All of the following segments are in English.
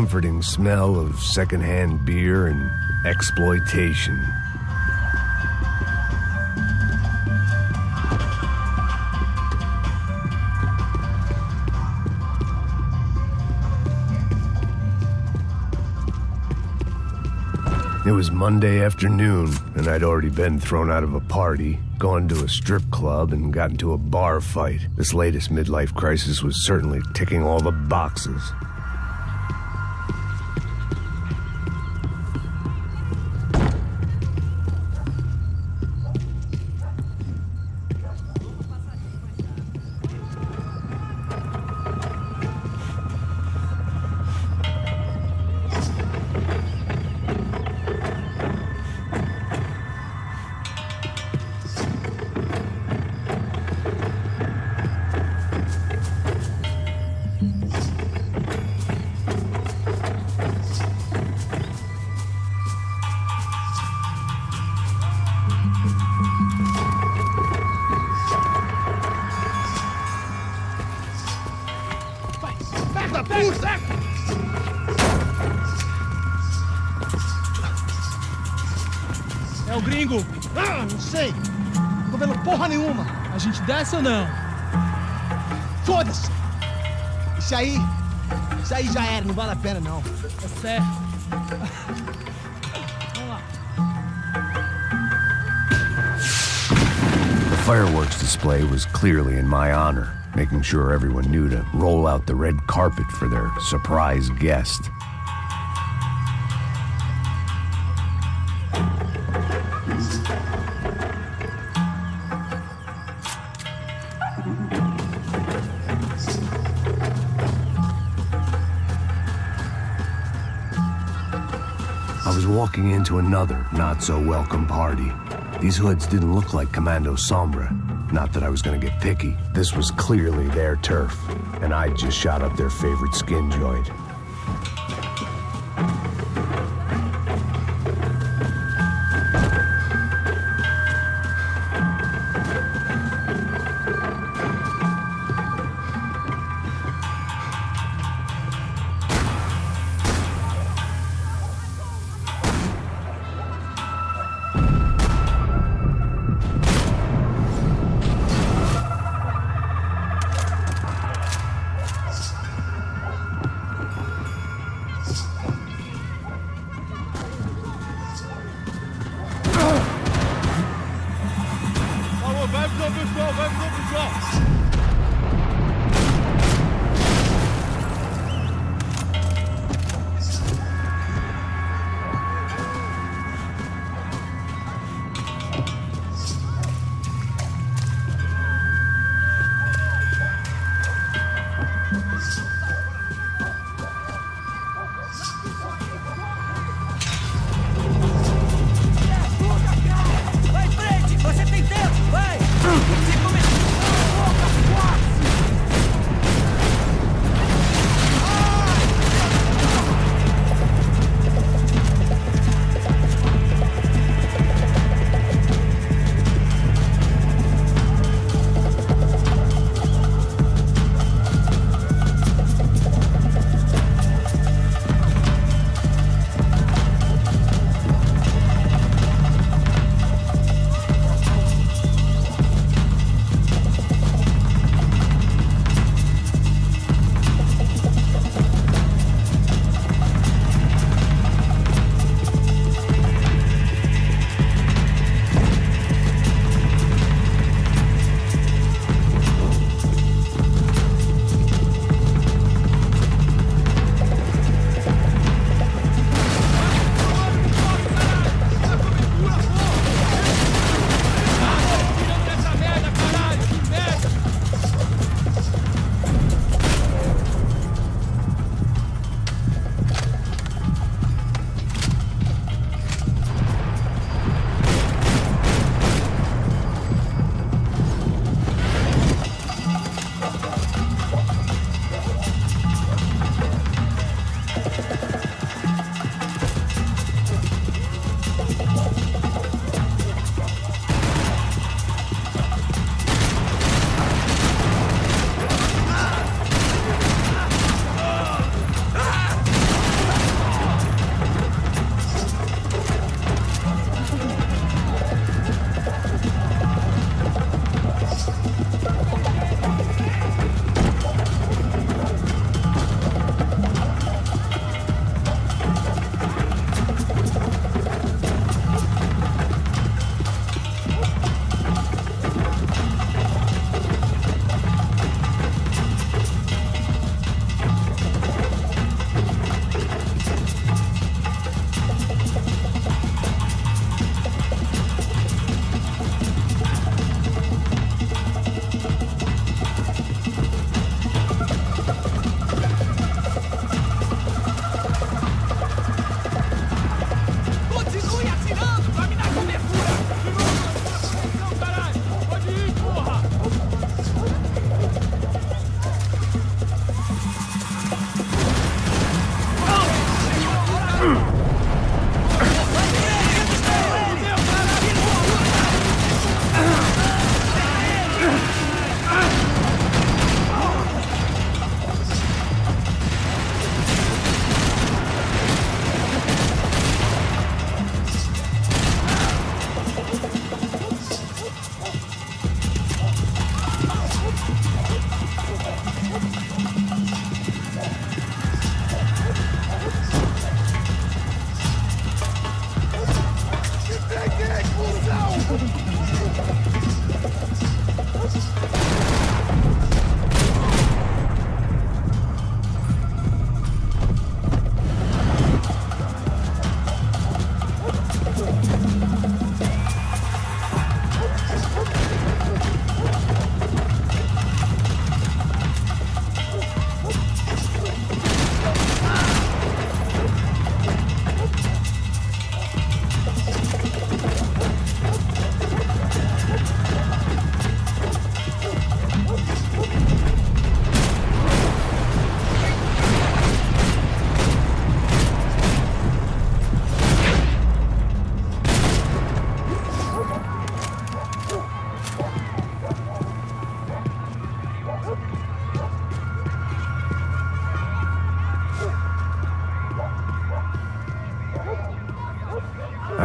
comforting smell of secondhand beer and exploitation. It was Monday afternoon, and I'd already been thrown out of a party, gone to a strip club, and got into a bar fight. This latest midlife crisis was certainly ticking all the boxes. É o gringo. Ah, não sei. Não tô vendo porra nenhuma. A gente desce ou não? Foda-se. Isso aí já era, não vale a pena não. Tá certo. Vamos lá. The fireworks display was clearly in my honor, making sure everyone knew to roll out the red carpet for their surprise guest. I was walking into another not-so-welcome party. These hoods didn't look like Commando Sombra. Not that I was gonna get picky. This was clearly their turf, and I just shot up their favorite skin joint.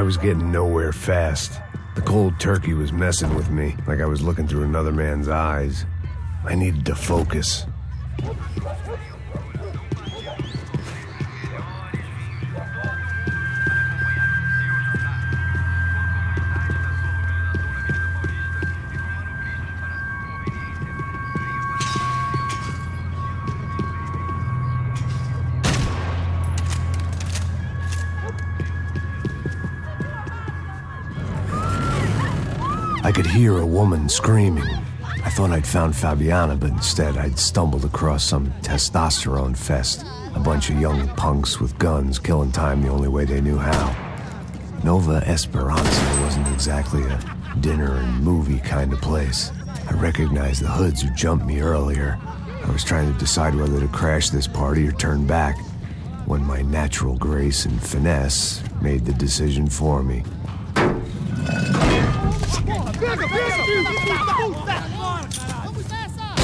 was getting nowhere fast. The cold turkey was messing with me, like I was looking through another man's eyes. I needed to focus. I could hear a woman screaming. I thought I'd found Fabiana, but instead I'd stumbled across some testosterone fest. A bunch of young punks with guns killing time the only way they knew how. Nova Esperanza wasn't exactly a dinner and movie kind of place. I recognized the hoods who jumped me earlier. I was trying to decide whether to crash this party or turn back, when my natural grace and finesse made the decision for me. Pega, puta! Vamos nessa!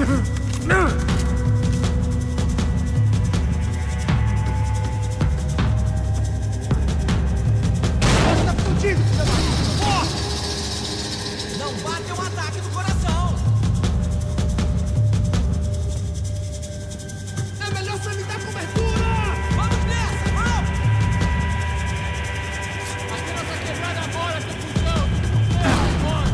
Você tá fudido, filho da puta! Porra! Não bate um ataque no coração! É melhor você me dar cobertura! Vamos nessa, vamos! Aqui nessa quebrada agora, seu fujão! Tudo com ferro, mano!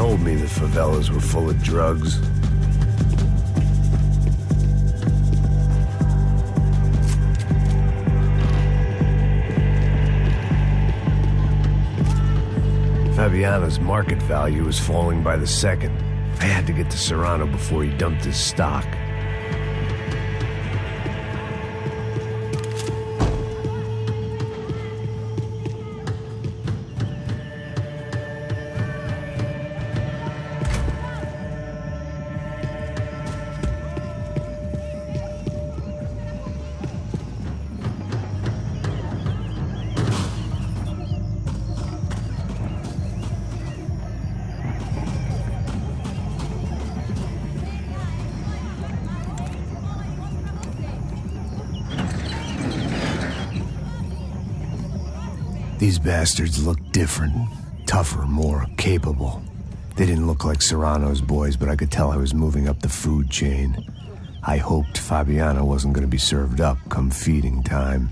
told me the favelas were full of drugs. Fabiano's market value was falling by the second. I had to get to Serrano before he dumped his stock. These bastards looked different, tougher, more capable. They didn't look like Serrano's boys, but I could tell I was moving up the food chain. I hoped Fabiano wasn't going to be served up come feeding time.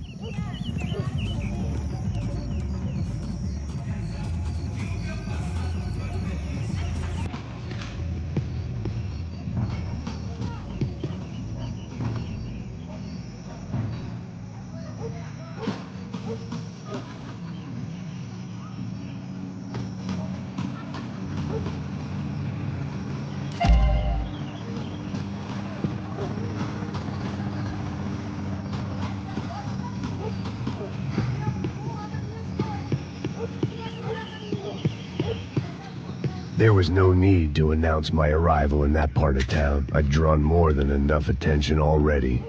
There was no need to announce my arrival in that part of town. I'd drawn more than enough attention already.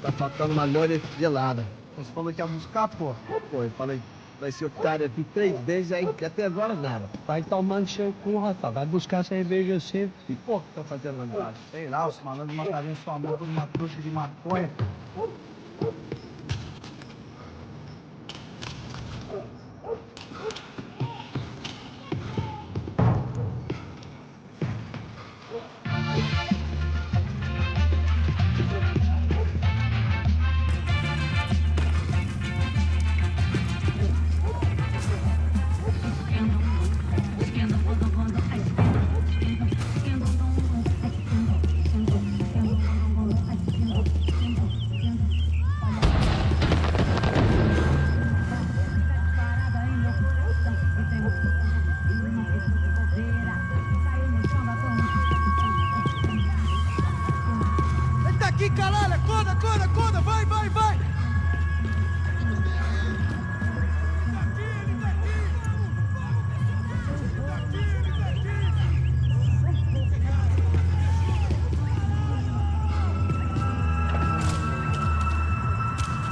Tá faltando uma loira gelada. Você falou que ia buscar, pô. Pô, eu falei, vai ser otário aqui 3 vezes, aí até agora nada. Vai tomando seu cu, rapaz. Vai buscar cerveja sempre. E pô, que tá fazendo lá embaixo? Sei lá, os malandros matariam sua mão por uma trouxa de maconha. Caralho, acorda, vai!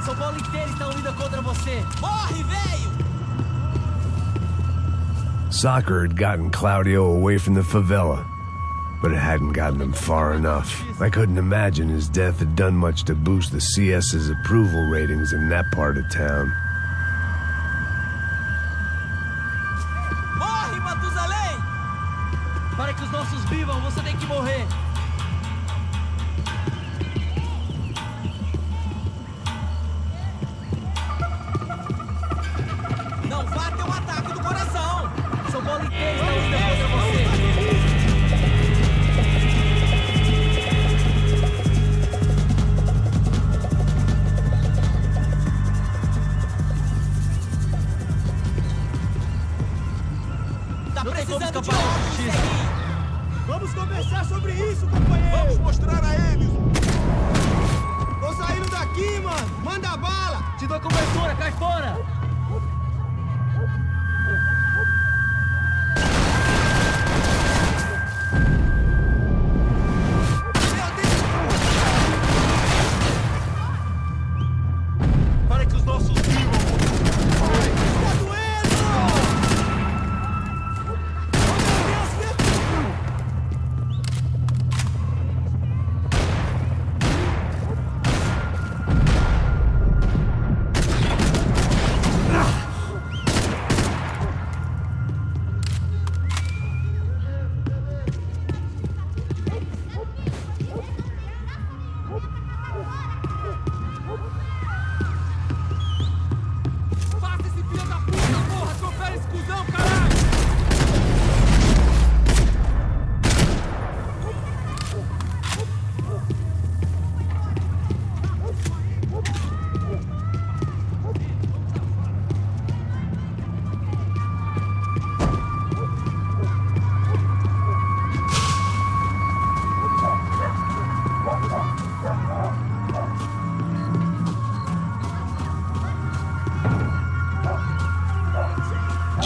São Paulo inteiro está unida contra você. Morre, velho! Soccer had gotten Claudio away from the favela, but it hadn't gotten him far enough. I couldn't imagine his death had done much to boost the CS's approval ratings in that part of town. Morre, Matusalém! Para que os nossos vivam, você tem que morrer. Não vá ter um ataque do coração. São Paulo inteiro está unida contra você. Vamos conversar sobre isso, companheiro! Vamos mostrar a eles! Tô saindo daqui, mano! Manda bala! Te dou cobertura, cai fora! Para que os nossos vivam! Tá doendo!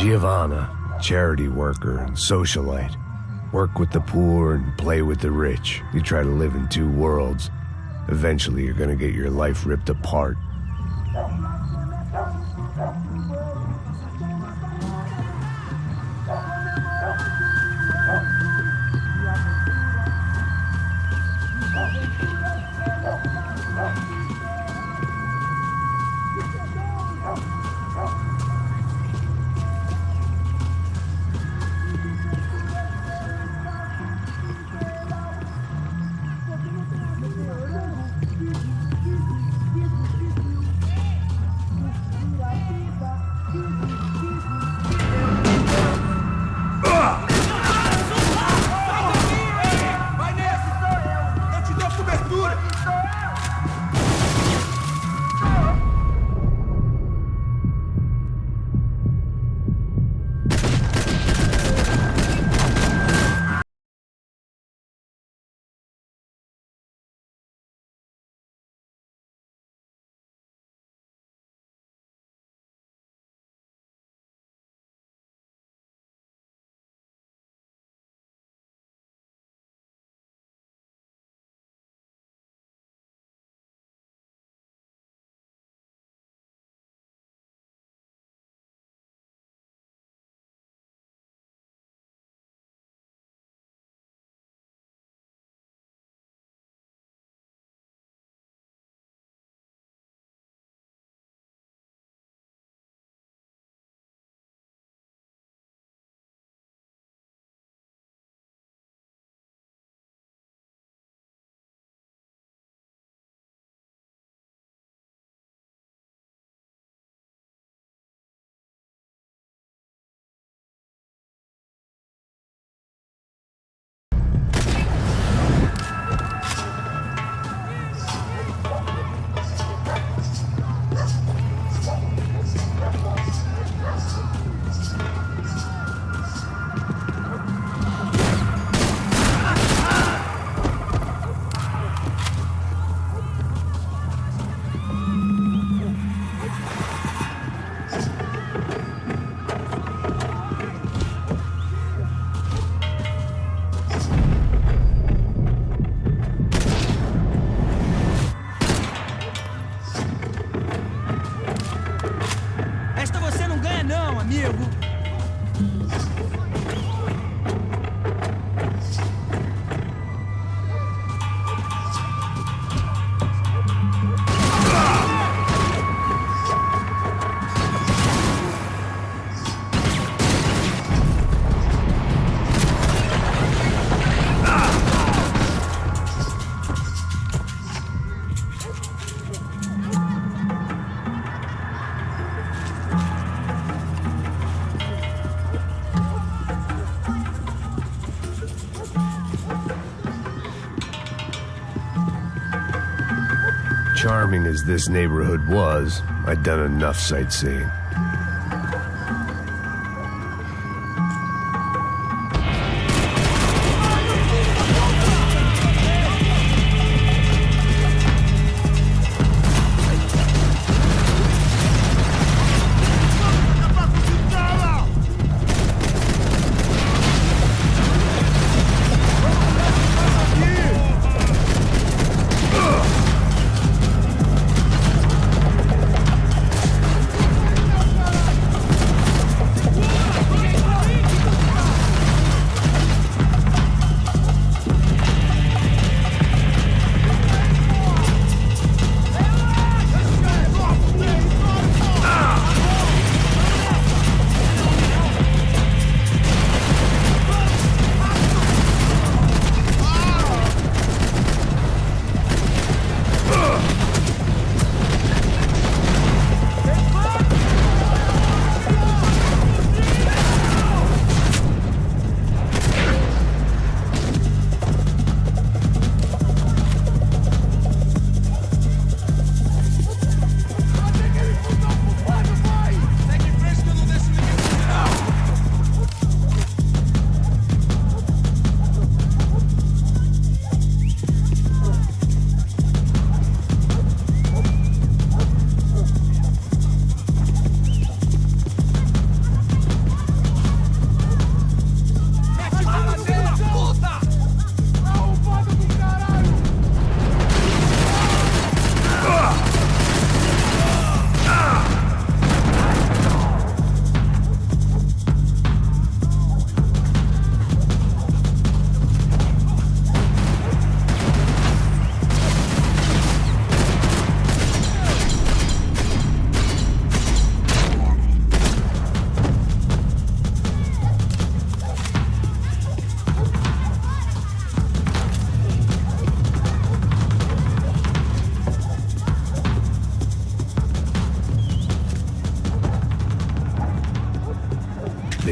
Giovanna, charity worker and socialite. Work with the poor and play with the rich. You try to live in two worlds. Eventually, you're gonna get your life ripped apart. Vai nessa! Eu te dou cobertura! Esta você não ganha não, amigo. Charming as this neighborhood was, I'd done enough sightseeing.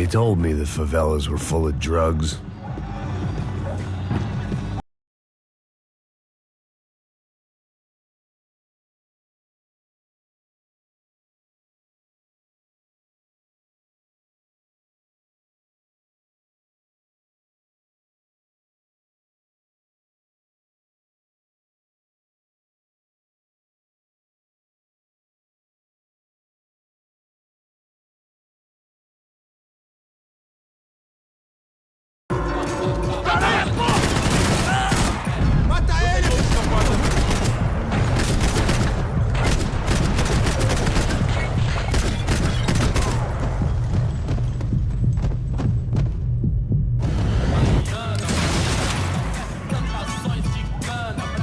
They told me the favelas were full of drugs. Mata ele!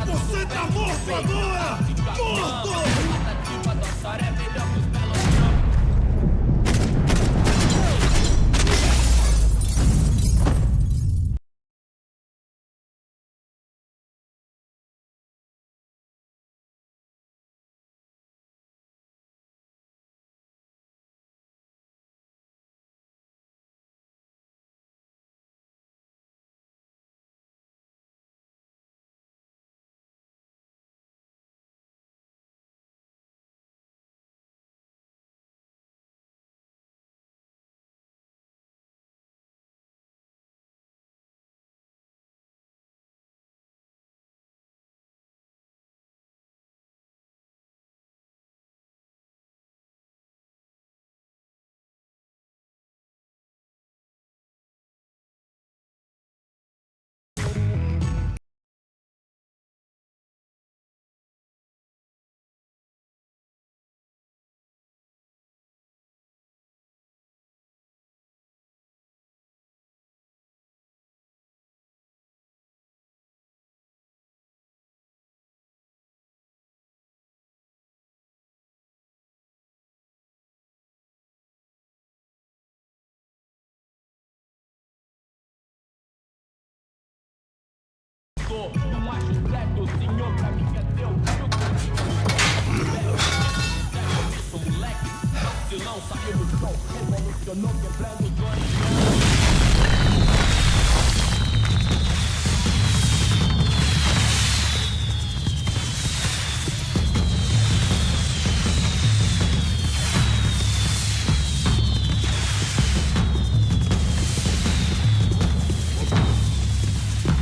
Você tá morto agora! Morto! Não acho certo, o senhor pra mim é teu. Isso, moleque, vacilão, saiu do chão, revolucionou, quebrando dois.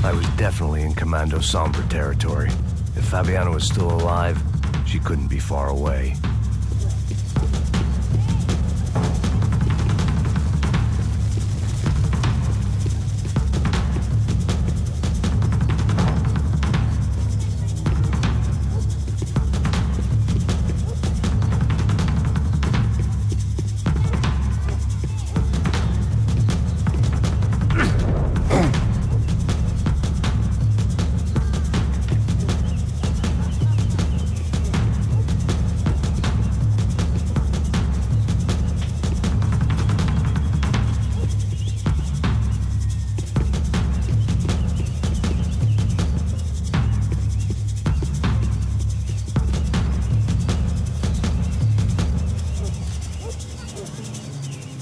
I was definitely in Commando Sombra territory. If Fabiana was still alive, she couldn't be far away.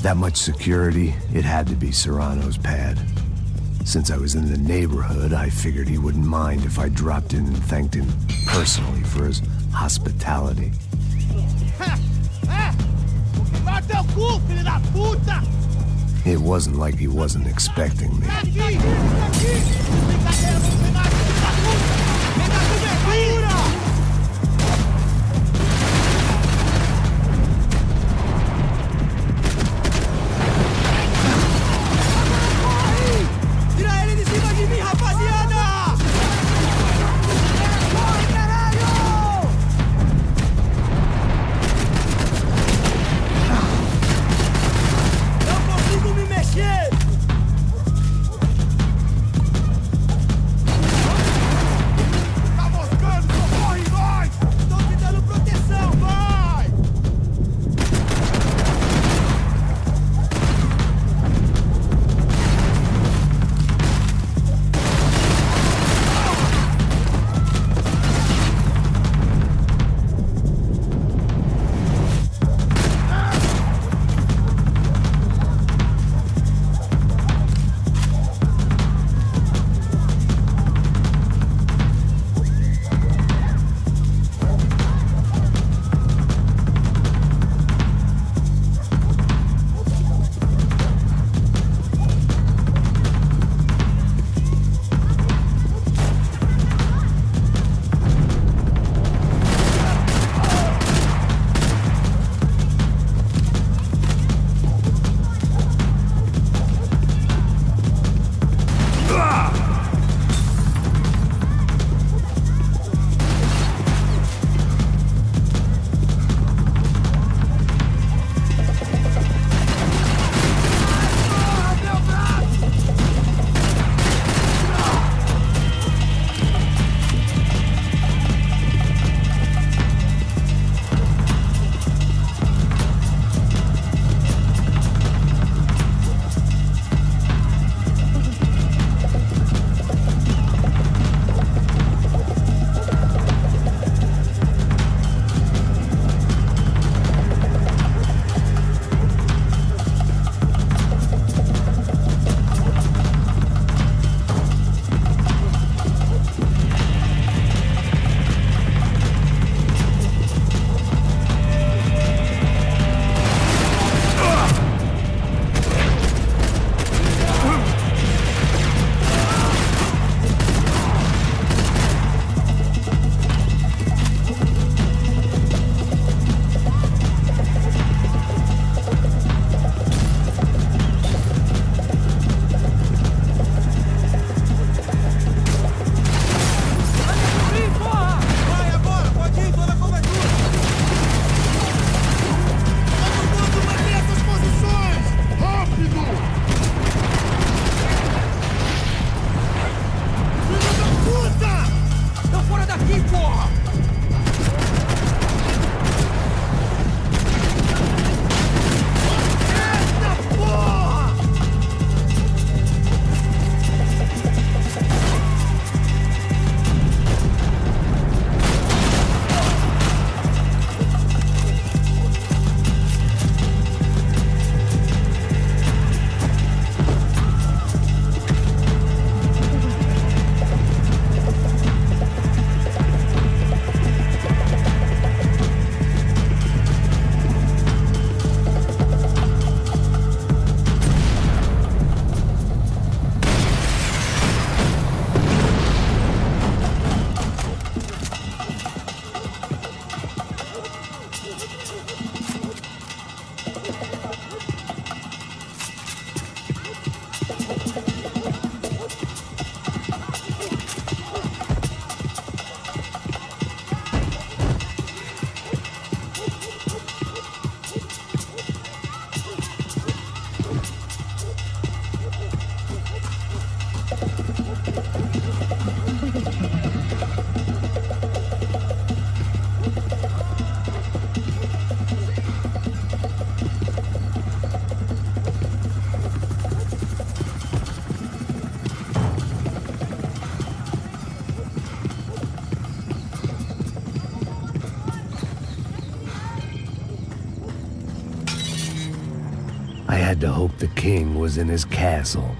That much security, it had to be Serrano's pad. Since I was in the neighborhood, I figured he wouldn't mind if I dropped in and thanked him personally for his hospitality. Mata o cu, filho da puta! It wasn't like he wasn't expecting me. Aqui! Brincadeira, não tem nada, filho da puta! Vem da cobertura! Tira ele de cima de mim, rapaziada! Corre, caralho! Não consigo me mexer! I had to hope the king was in his castle.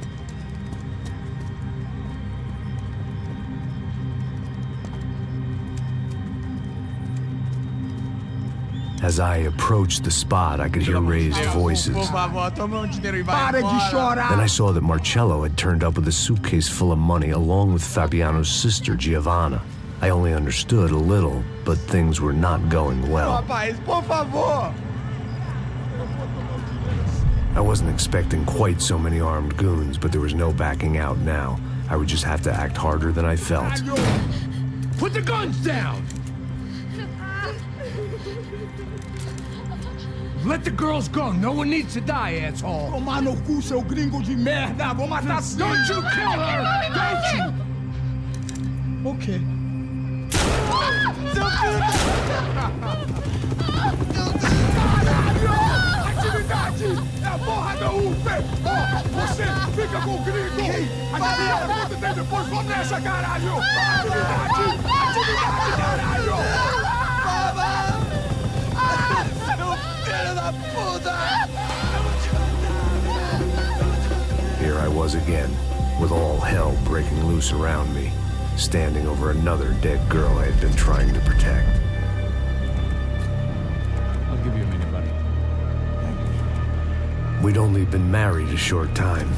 As I approached the spot, I could hear raised voices. Por favor, toma um dinheiro e vai Para de embora. chorar! Then I saw that Marcello had turned up with a suitcase full of money along with Fabiano's sister, Giovanna. I only understood a little, but things were not going well. Rapaz, por favor. I wasn't expecting quite so many armed goons, but there was no backing out now. I would just have to act harder than I felt. Put the guns down! Let the girls go. No one needs to die, asshole. Tomar no cu, seu gringo de merda. Vou matar sim. Don't you kill her! Don't you! Ok. Seu filho da... Atividade! É a porra da UP! Ó, você fica com o gringo! Adivinha quanto tem depois? Vamos nessa, caralho! Atividade! Atividade, caralho! Seu filho da puta! Here I was again, with all hell breaking loose around me, standing over another dead girl I had been trying to protect. I'll give you a minute, buddy. We'd only been married a short time.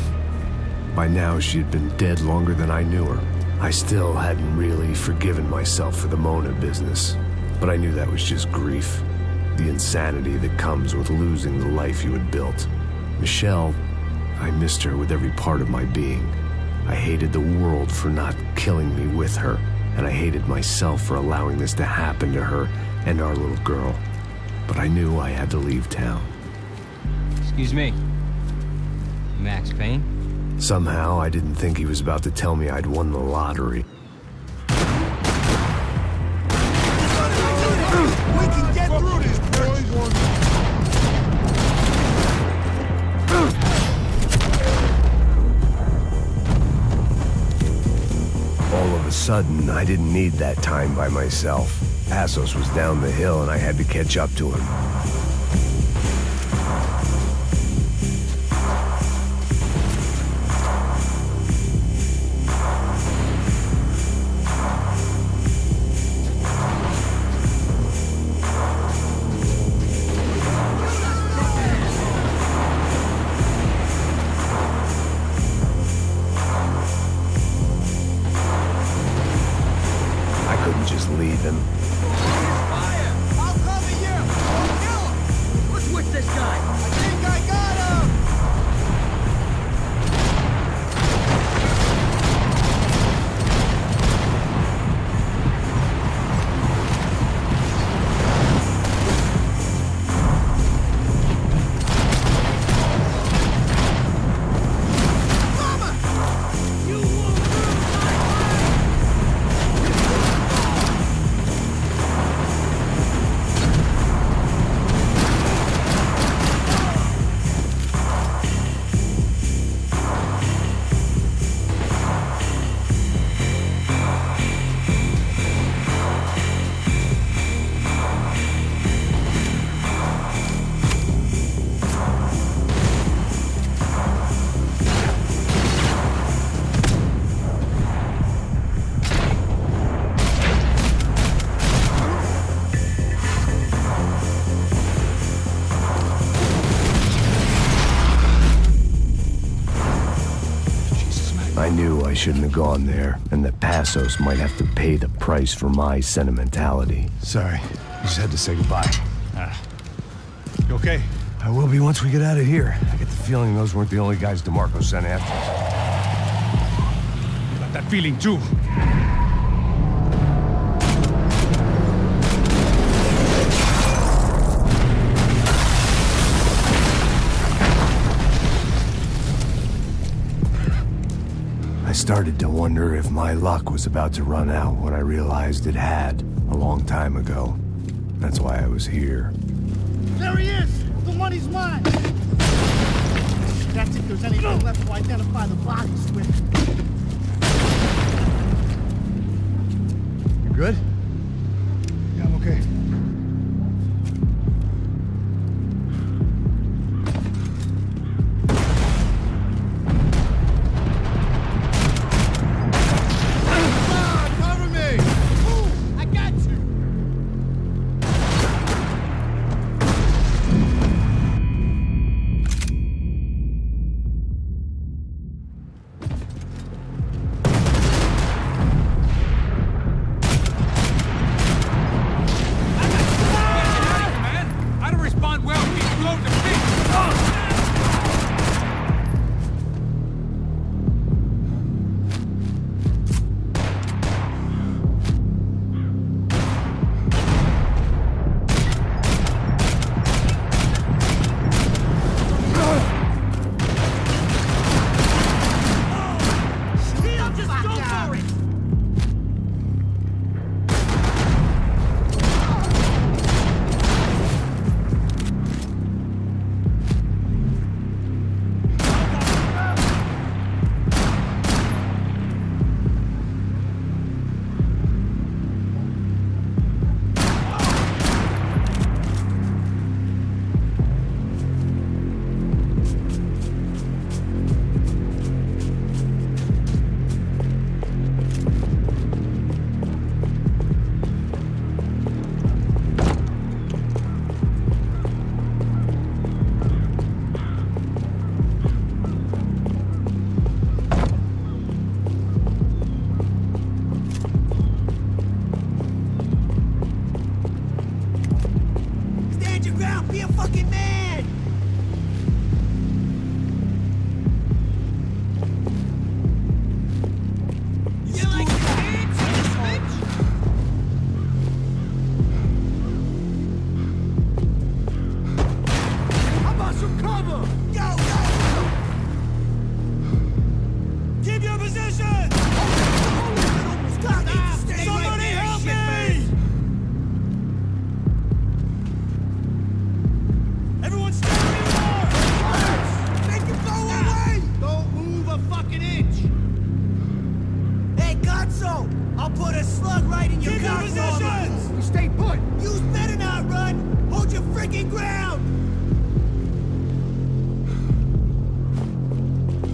By now, she had been dead longer than I knew her. I still hadn't really forgiven myself for the Mona business, but I knew that was just grief. The insanity that comes with losing the life you had built. Michelle, I missed her with every part of my being. I hated the world for not killing me with her, and I hated myself for allowing this to happen to her and our little girl. But I knew I had to leave town. Excuse me. Max Payne? Somehow, I didn't think he was about to tell me I'd won the lottery. We can get through this, boys. All of a sudden, I didn't need that time by myself. Passos was down the hill and I had to catch up to him. I couldn't just leave him. Fire! I'll cover you! I'll kill him! What's with this guy? I think I got him! I knew I shouldn't have gone there, and that Passos might have to pay the price for my sentimentality. Sorry, I just had to say goodbye. You okay? I will be once we get out of here. I get the feeling those weren't the only guys DeMarco sent after us. Got that feeling too. I started to wonder if my luck was about to run out when I realized it had, a long time ago. That's why I was here. There he is! The money's mine! That's if there's anything left to identify the bodies with. You good? Yeah, I'm okay. Be a fucking man! You like kids, bitch? How about some cover? Go! Keep your position! Somebody help me! Everyone stand where you are! Make it go away! Don't move a fucking inch. Hey, Gonzo! I'll put a slug right in your Keep your cock. positions. We stay put. You better not run! Hold your freaking ground!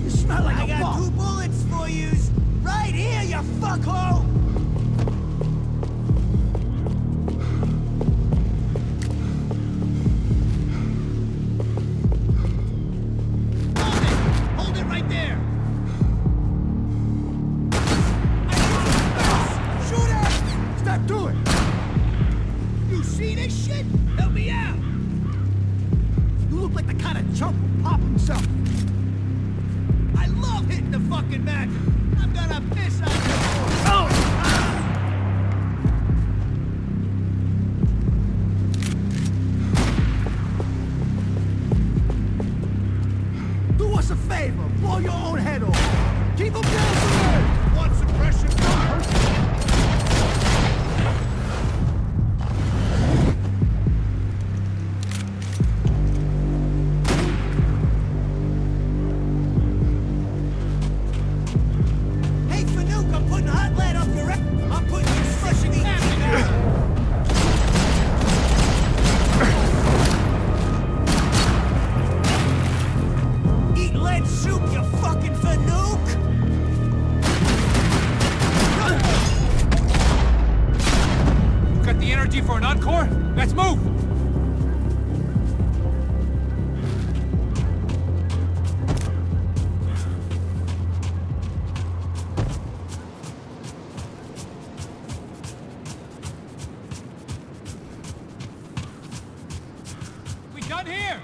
You smell like I a got bum. 2 bullets for yous! Right here, you fuckhole! Hold it right there. Shoot it! Step to it. You see this shit? Help me out. You look like the kind of chump who pop himself. I love hitting the fucking magic. I'm gonna piss on you. Oh! Do us a favor. Blow your own head off. Keep them down to earth. Want suppression fire? Hey, Fanuc, I'm putting hot lead up your I'm putting you fresh in the Eat lead soup, you fucking Fanuc! You got the energy for an encore? Let's move! We done here!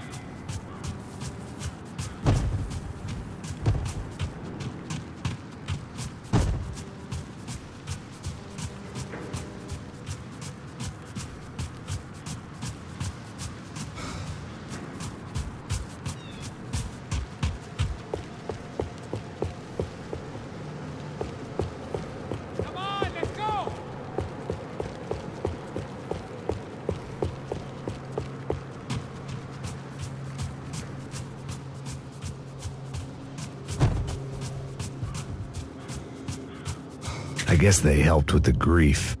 Come on, let's go! I guess they helped with the grief.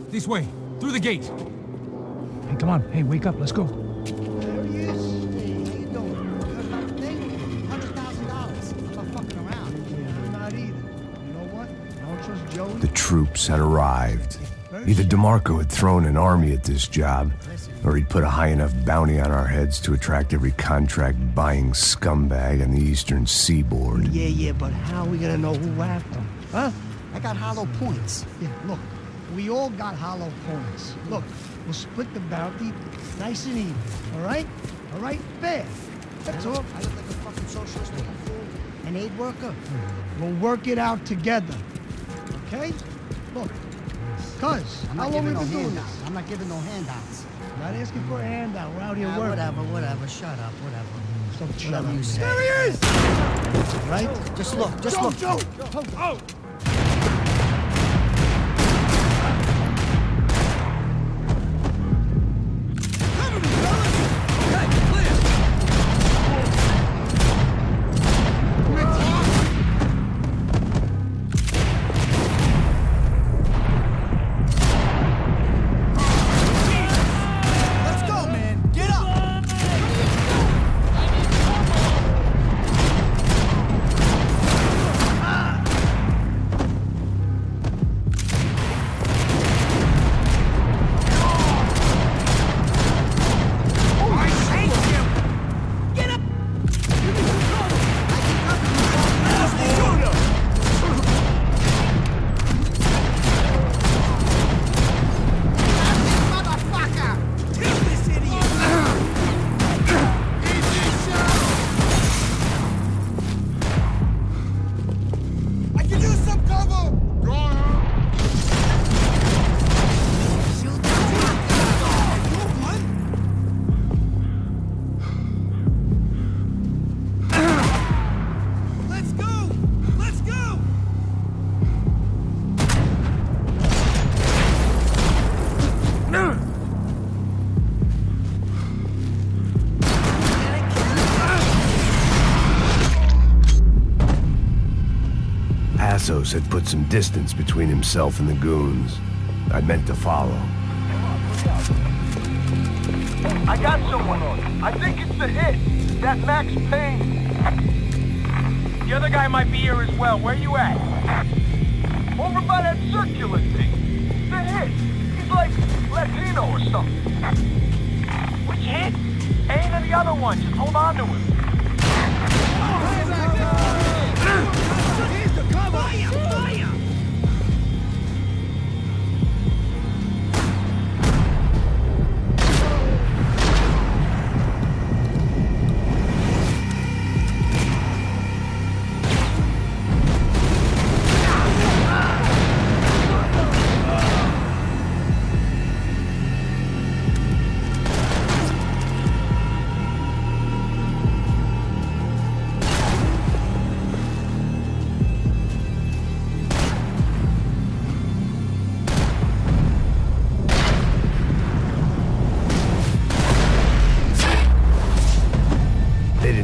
This way, through the gate. Hey, come on. Hey, wake up. Let's go. There he is. Hey, how you doing? Good enough thing? $100,000. I'm not fucking around. Yeah, I'm not either. You know what? I don't trust Joey. The troops had arrived. Either DeMarco had thrown an army at this job, or he'd put a high enough bounty on our heads to attract every contract-buying scumbag on the eastern seaboard. Yeah, but how are we gonna know who whacked him? Huh? I got hollow points. Yeah, look, we all got hollow points. Look, we'll split the bounty nice and even, all right? All right? Fair. That's all. I look like a fucking socialist looking fool. An aid worker. We'll work it out together, okay? Look, cuz, I'm how not long we giving no been doing handouts. this? I'm not giving no handouts. Not asking for a handout. We're out here working. Whatever. Shut up, whatever. So shut Whatever up. you say. There he is! Right? Just look, look. Joe! Oh! Cover me, fellas! Okay, clear! Let's go, man. Get up. Passos had put some distance between himself and the goons. I meant to follow. I got someone. I think it's the hit. That Max Payne. The other guy might be here as well. Where you at? Over by that circular thing. The hit. He's like Latino or something. Which hit? Payne and the other one. Just hold on to him.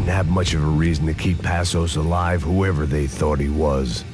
Have much of a reason to keep Passos alive, whoever they thought he was.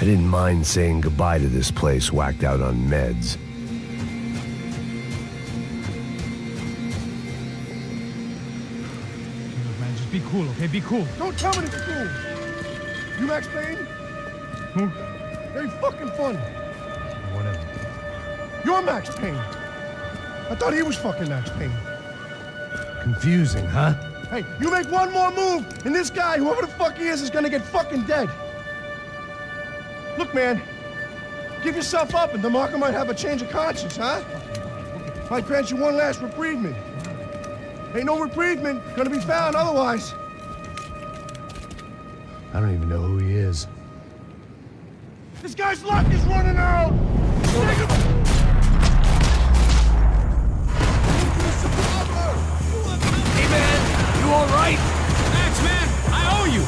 I didn't mind saying goodbye to this place whacked out on meds. Look, man, just be cool, okay? Be cool. Don't tell me to be cool. You Max Payne? Who? Very fucking funny. Whatever. You're Max Payne. I thought he was fucking Max Payne. Confusing, huh? Hey, you make one more move, and this guy, whoever the fuck he is gonna get fucking dead. Look, man, give yourself up, and DeMarco might have a change of conscience, huh? Might grant you one last reprievement. Ain't no reprievement gonna be found otherwise. I don't even know who he is. This guy's luck is running out! Hey man, you alright? Max, man, I owe you!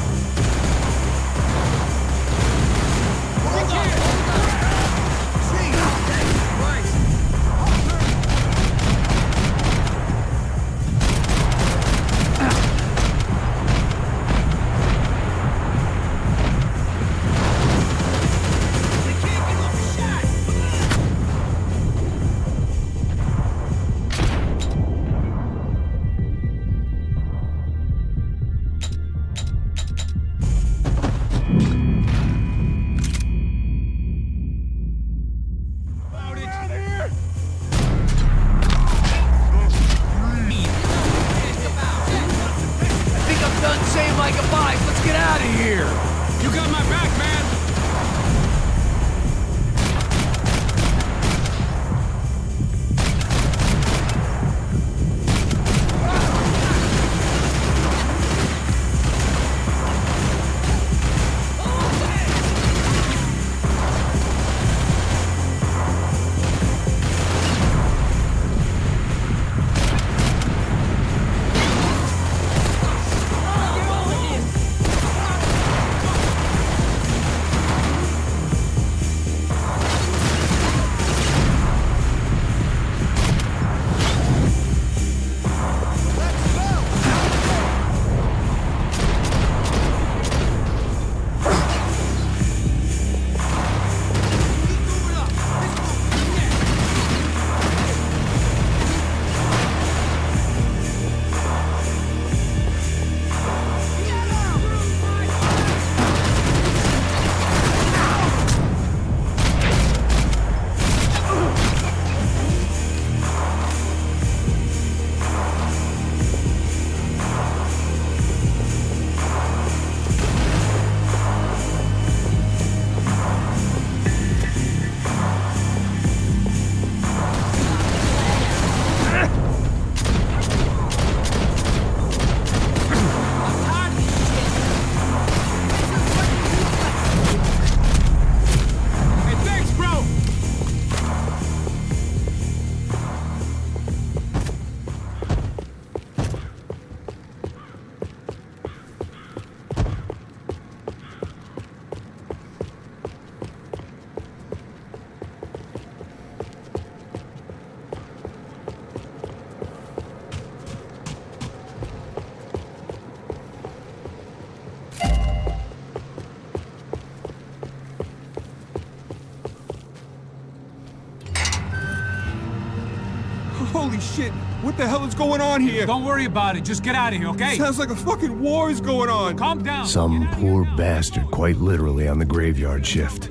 Holy shit! What the hell is going on here? Don't worry about it. Just get out of here, okay? Sounds like a fucking war is going on. Calm down. Some poor bastard, quite literally, on the graveyard shift.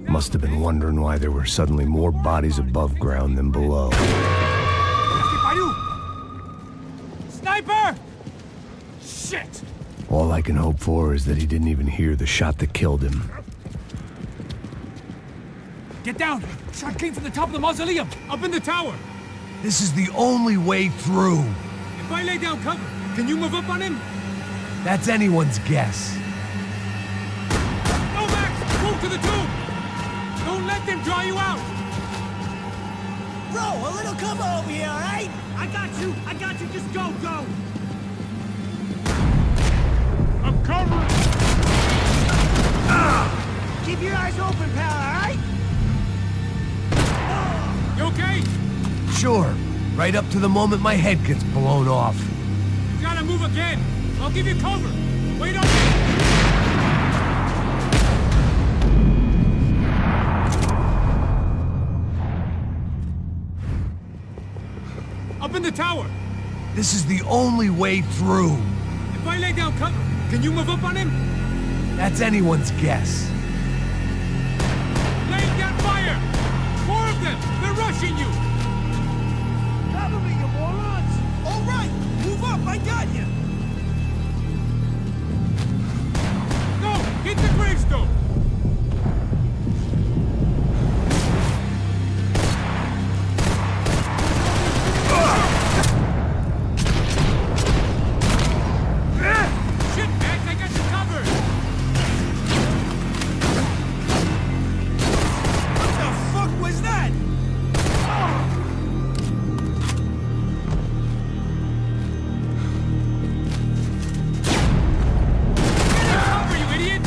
Must have been wondering why there were suddenly more bodies above ground than below. Sniper! Shit! All I can hope for is that he didn't even hear the shot that killed him. Get down! Shot came from the top of the mausoleum! Up in the tower! This is the only way through. If I lay down cover, can you move up on him? That's anyone's guess. Go, Max! Move to the tomb! Don't let them draw you out! Bro, a little cover over here, all right? I got you! Just go! I'm covering. Keep your eyes open, pal, all right? You okay? Sure. Right up to the moment my head gets blown off. You gotta move again! I'll give you cover! Wait on me! Up in the tower! This is the only way through. If I lay down cover, can you move up on him? That's anyone's guess. Laying down fire! More of them! They're rushing you! Cover me, you morons! All right, move up, I got you! Go! Hit the gravestone! Shit, Max, I got you covered! What the fuck was that? Cover, you idiot!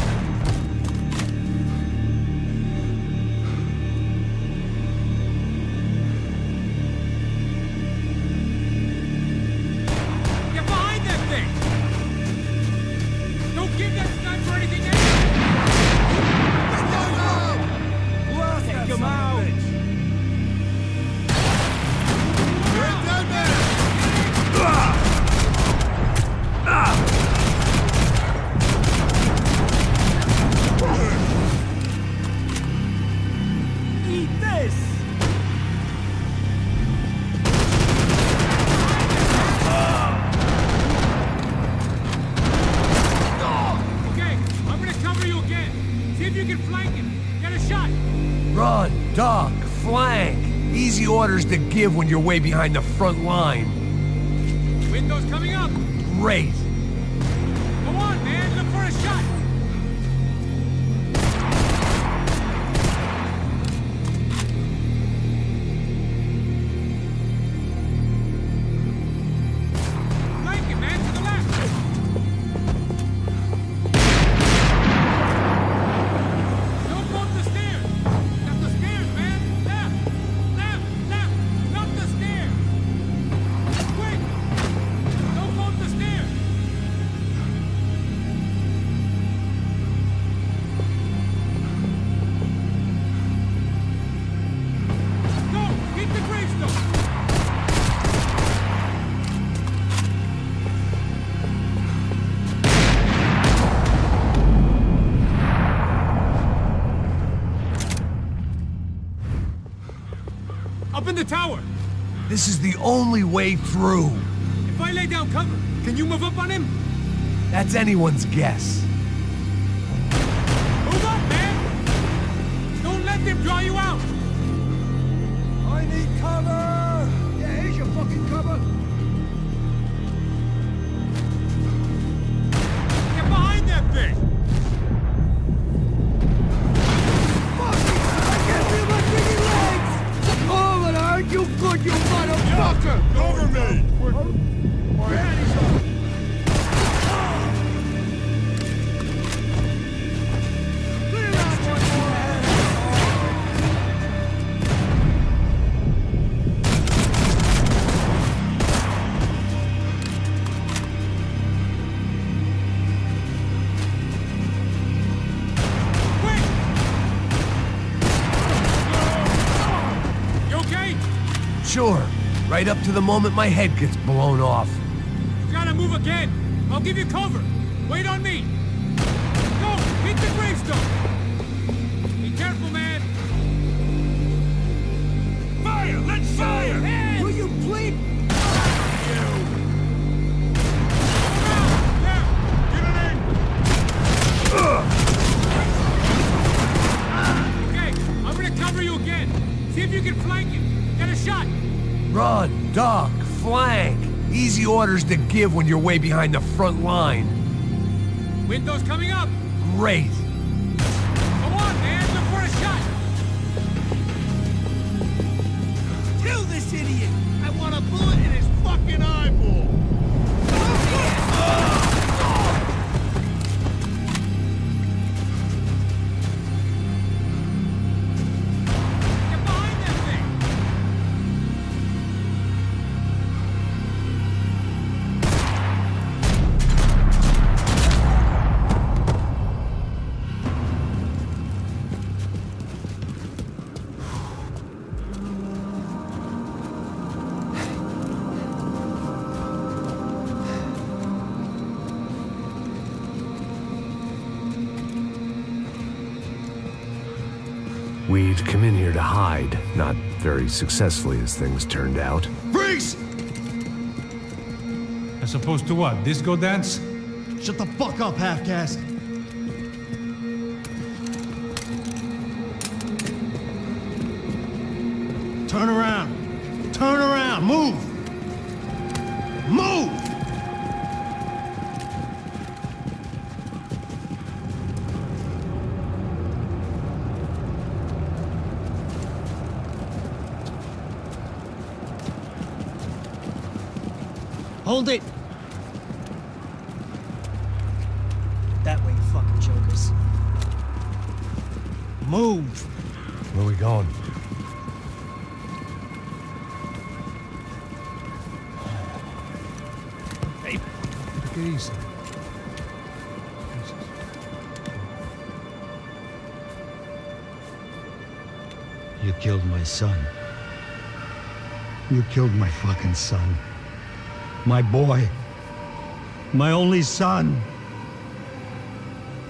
Get behind that thing! Don't give that sniper anything else! Take him out! Eat this! Okay, I'm gonna cover you again. See if you can flank him. Get a shot. Run, duck, flank. Easy orders to give when you're way behind the front line. Window's coming up. Great. Go on, man. Look for a shot. Flank him, man. To the left. Don't go up the stairs. That's the stairs, man. Left. Not the stairs. Quick. Don't go up the stairs. Go. Hit the gravestone. Up in the tower. This is the only way through. If I lay down cover, can you move up on him? That's anyone's guess. Move up, man! Don't let them draw you out! I need cover! Yeah, here's your fucking cover! Get behind that thing! I can't feel my freaking legs! Oh, but aren't you good, you motherfucker! Cover me! My head is up! Clear out one more head! Quick! You okay? Sure. Right up to the moment my head gets blown off. You gotta move again. I'll give you cover. Wait on me. Go! Hit the gravestone! Be careful, man! Fire! Let's fire! Hands! Will you please? Okay, I'm gonna cover you again. See if you can flank him. Get a shot. Run, duck, flank. Easy orders to give when you're way behind the front line. Window's coming up. Great. Go on, man. Look for a shot. Kill this idiot! I want a bullet in his fucking eyeball! Get behind that thing. We'd come in here to hide, not very successfully as things turned out. Freeze! As opposed to what? Disco dance? Shut the fuck up, half-caste. Turn around. Turn around. Move. Move! Hold it! That way, you fucking jokers. Move! Where we going? Hey, take it easy. You killed my son. You killed my fucking son. My boy. My only son.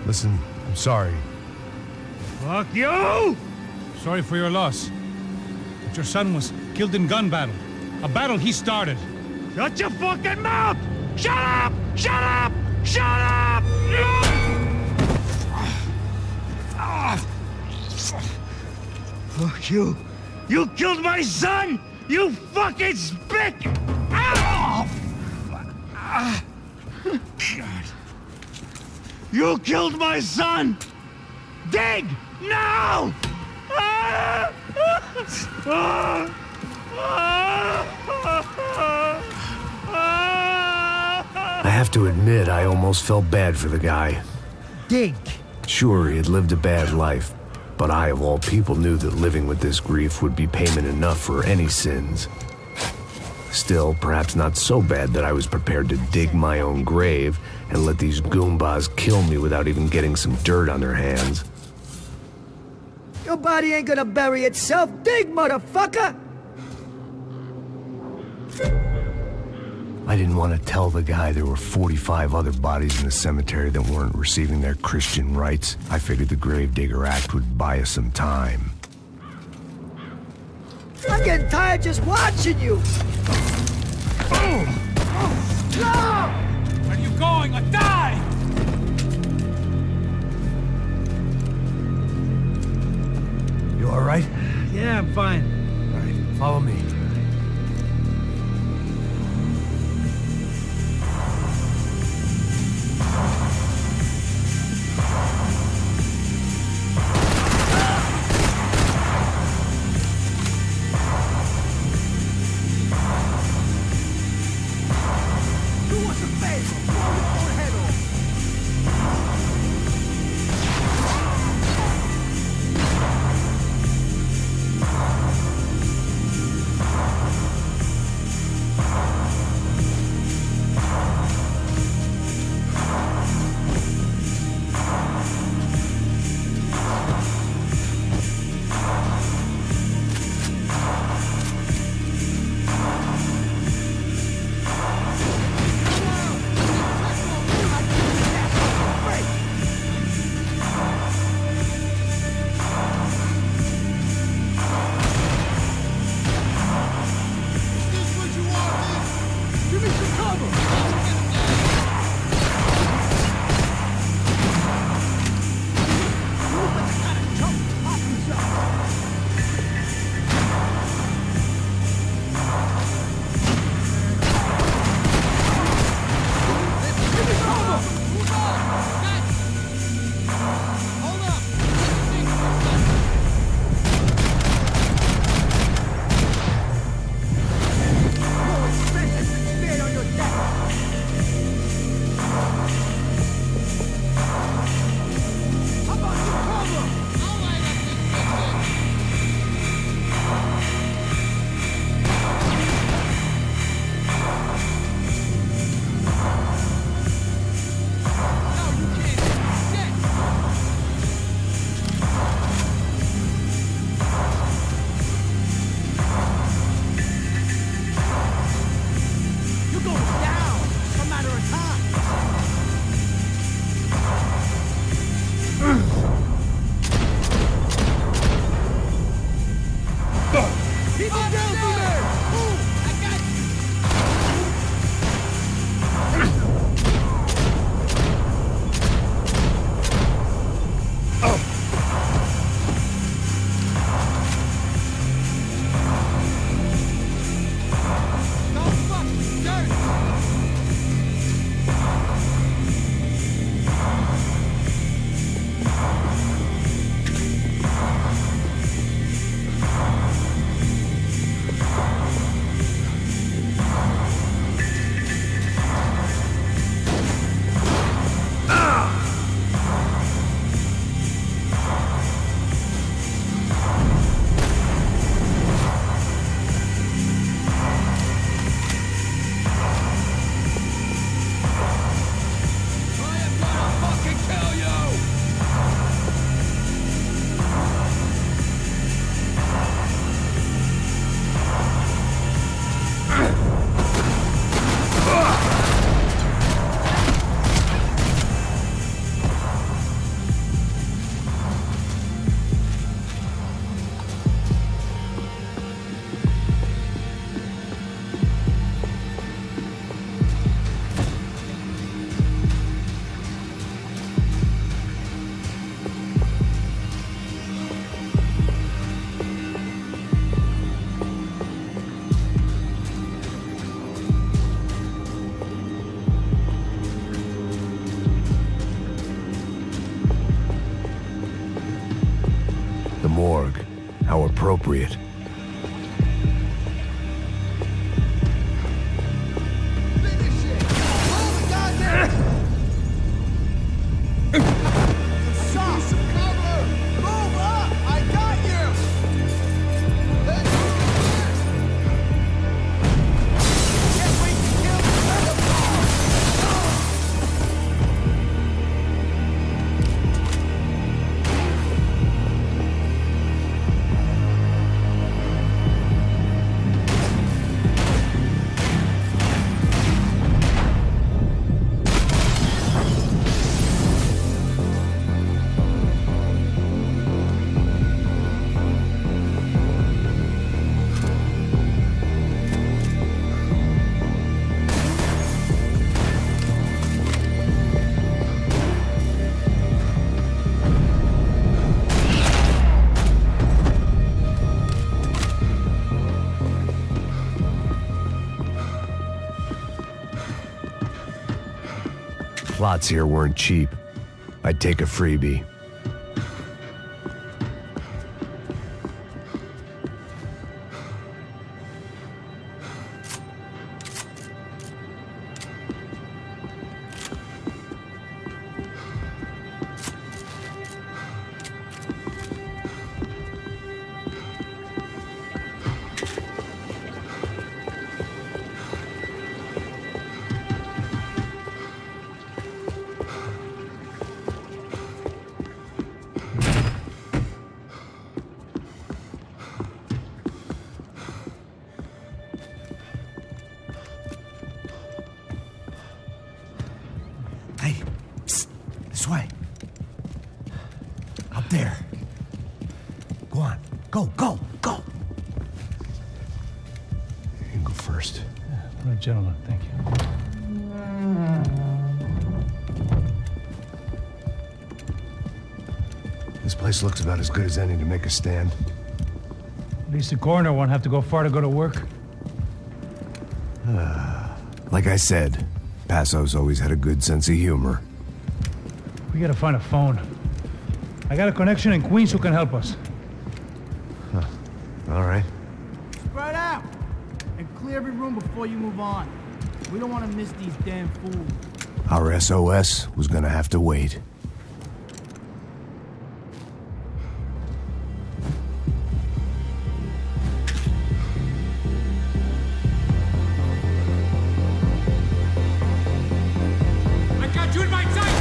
Listen, I'm sorry. Fuck you! Sorry for your loss. But your son was killed in gun battle. A battle he started. Shut your fucking mouth! Shut up! Shut up! Shut up! Fuck you. You killed my son! You fucking spick! God. You killed my son! Dig! Now! I have to admit, I almost felt bad for the guy. Dig! Sure, he had lived a bad life, but I, of all people, knew that living with this grief would be payment enough for any sins. Still, perhaps not so bad that I was prepared to dig my own grave and let these goombas kill me without even getting some dirt on their hands. Your body ain't gonna bury itself. Dig, motherfucker! I didn't want to tell the guy there were 45 other bodies in the cemetery that weren't receiving their Christian rites. I figured the Gravedigger Act would buy us some time. I'm getting tired just watching you! Where are you going? I die! You all right? Yeah, I'm fine. All right, follow me. The morgue. How appropriate. Finish it! Hold the goddamn... Stop! Some cover! Move up! I got you! Let's go! Can't wait to kill the Plots here weren't cheap. I'd take a freebie. Hey, psst, this way. Up there. Go on. Go, go, go. You can go first. All right, gentlemen, thank you. This place looks about as good as any to make a stand. At least the coroner won't have to go far to go to work. Like I said, Passo's always had a good sense of humor. We gotta find a phone. I got a connection in Queens who can help us. All right. Spread out! And clear every room before you move on. We don't want to miss these damn fools. Our SOS was gonna have to wait. I got you in my sight!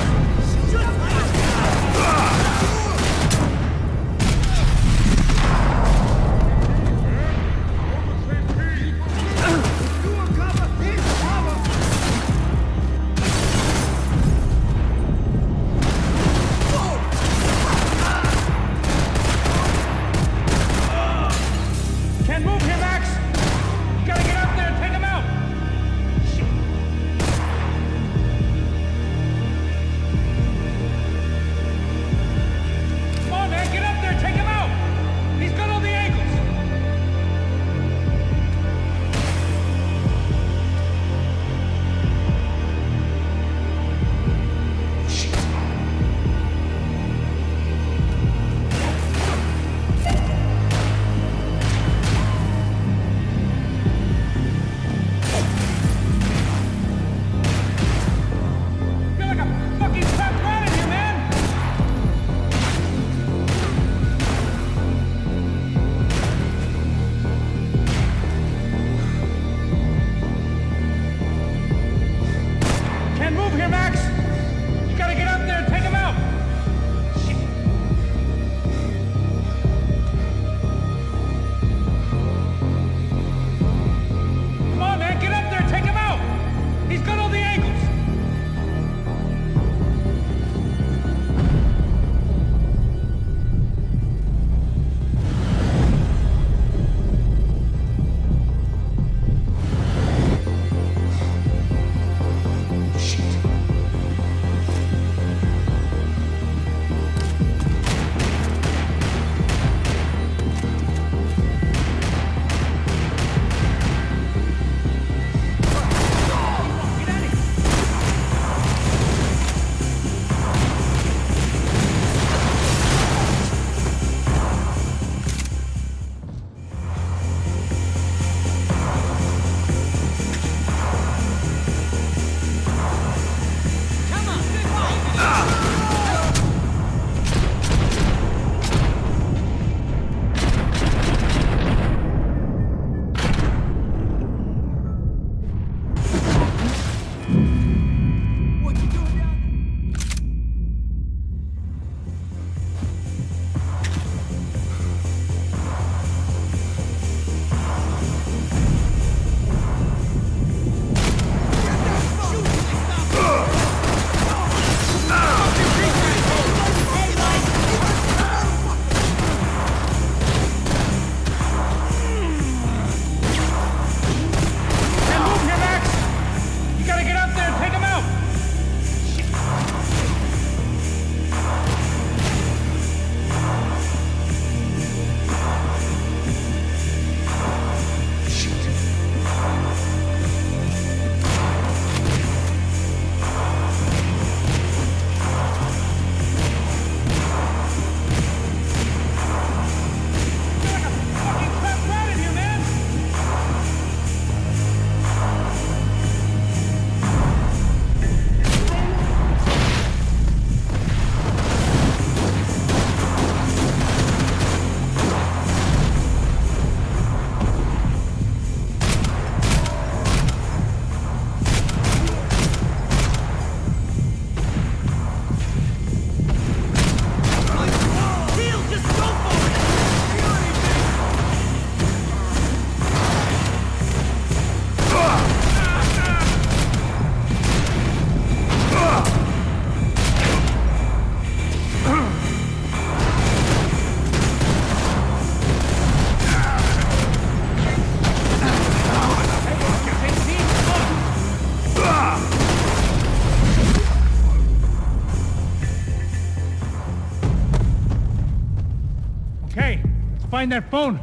Okay, let's find that phone.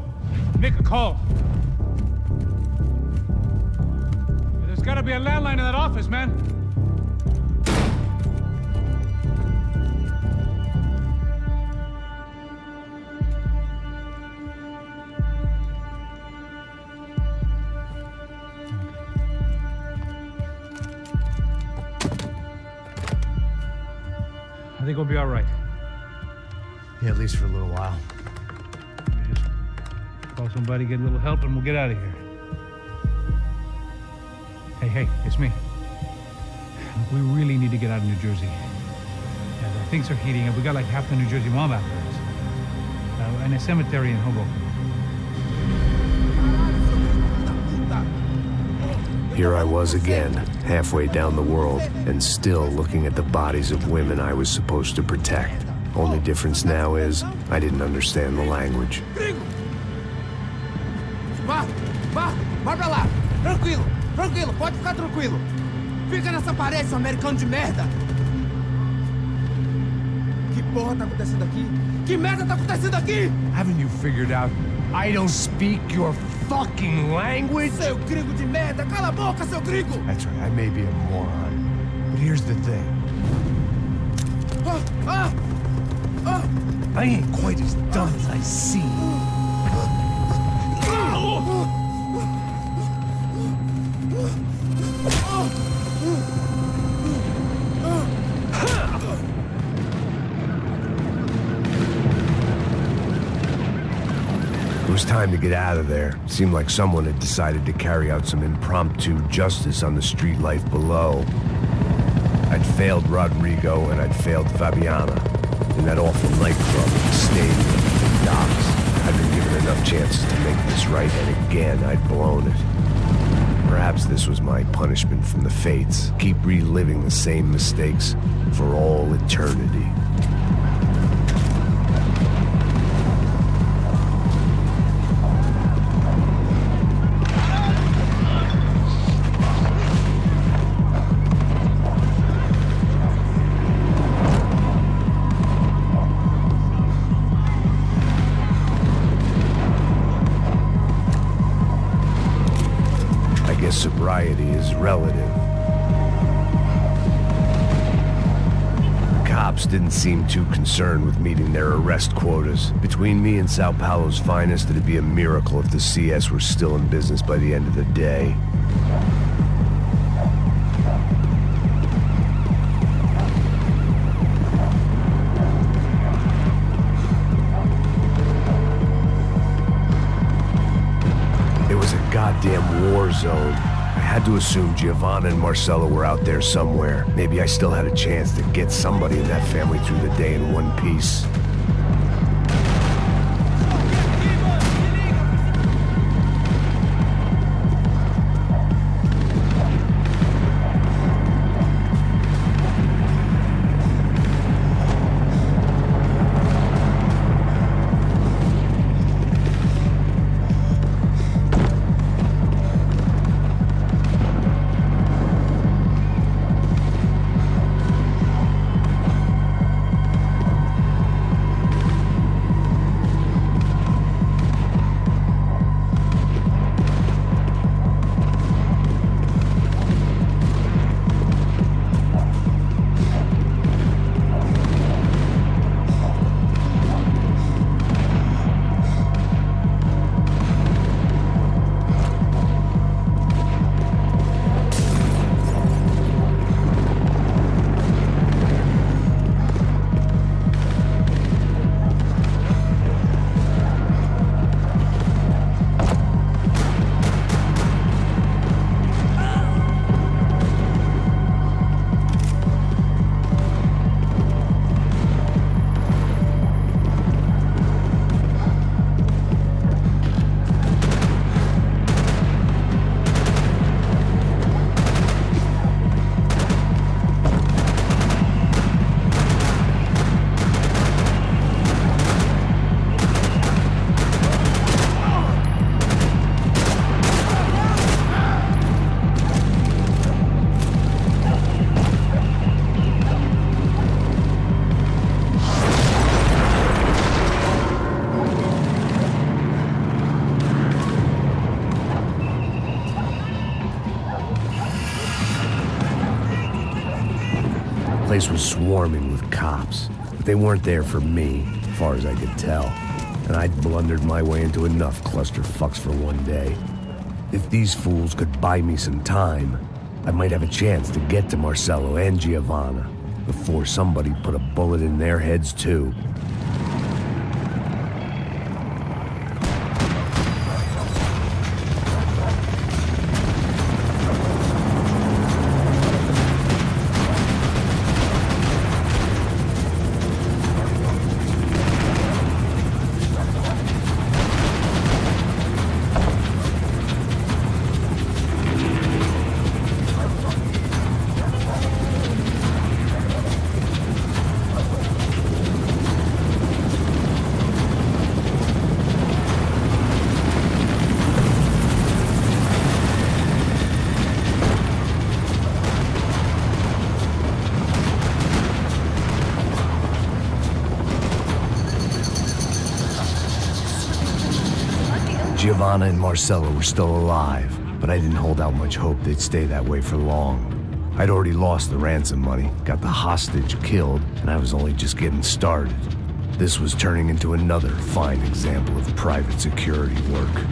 Make a call. There's gotta be a landline in that office, man. I think we'll be all right. Yeah, at least for a little while. We just call somebody, get a little help, and we'll get out of here. Hey, it's me. We really need to get out of New Jersey. Yeah, things are heating up. We got like half the New Jersey mob after us. And a cemetery in Hoboken. Here I was again, halfway down the world, and still looking at the bodies of women I was supposed to protect. Only difference now is, I didn't understand the language. Vai pra lá! Tranquilo, pode ficar tranquilo! Fica nessa parede, seu americano de merda! Que porra tá acontecendo aqui? Que merda tá acontecendo aqui? Haven't you figured out I don't speak your fucking language? Seu gringo de merda! Cala a boca, seu gringo! That's right, I may be a moron, but here's the thing. I ain't quite as dumb as I seem. It was time to get out of there. Seemed like someone had decided to carry out some impromptu justice on the street life below. I'd failed Rodrigo and I'd failed Fabiana. In that awful nightclub, the stadium, the docks. I'd been given enough chances to make this right, and again, I'd blown it. Perhaps this was my punishment from the fates. Keep reliving the same mistakes for all eternity. Sobriety is relative. The cops didn't seem too concerned with meeting their arrest quotas. Between me and Sao Paulo's finest, it'd be a miracle if the CS were still in business by the end of the day. It was a goddamn war zone. I had to assume Giovanna and Marcelo were out there somewhere. Maybe I still had a chance to get somebody in that family through the day in one piece. place was swarming with cops, but they weren't there for me, as far as I could tell. And I'd blundered my way into enough clusterfucks for one day. If these fools could buy me some time, I might have a chance to get to Marcello and Giovanna before somebody put a bullet in their heads too. Giovanna and Marcello were still alive, but I didn't hold out much hope they'd stay that way for long. I'd already lost the ransom money, got the hostage killed, and I was only just getting started. This was turning into another fine example of private security work.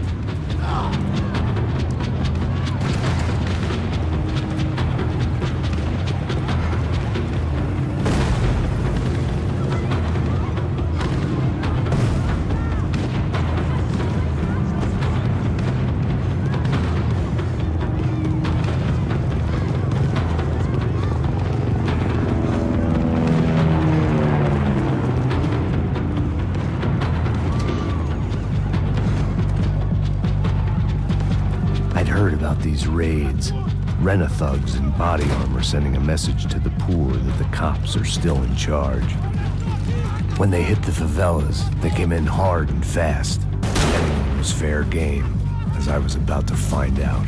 These raids, rent-a-thugs in body armor sending a message to the poor that the cops are still in charge. When they hit the favelas, they came in hard and fast. Anyone was fair game, as I was about to find out.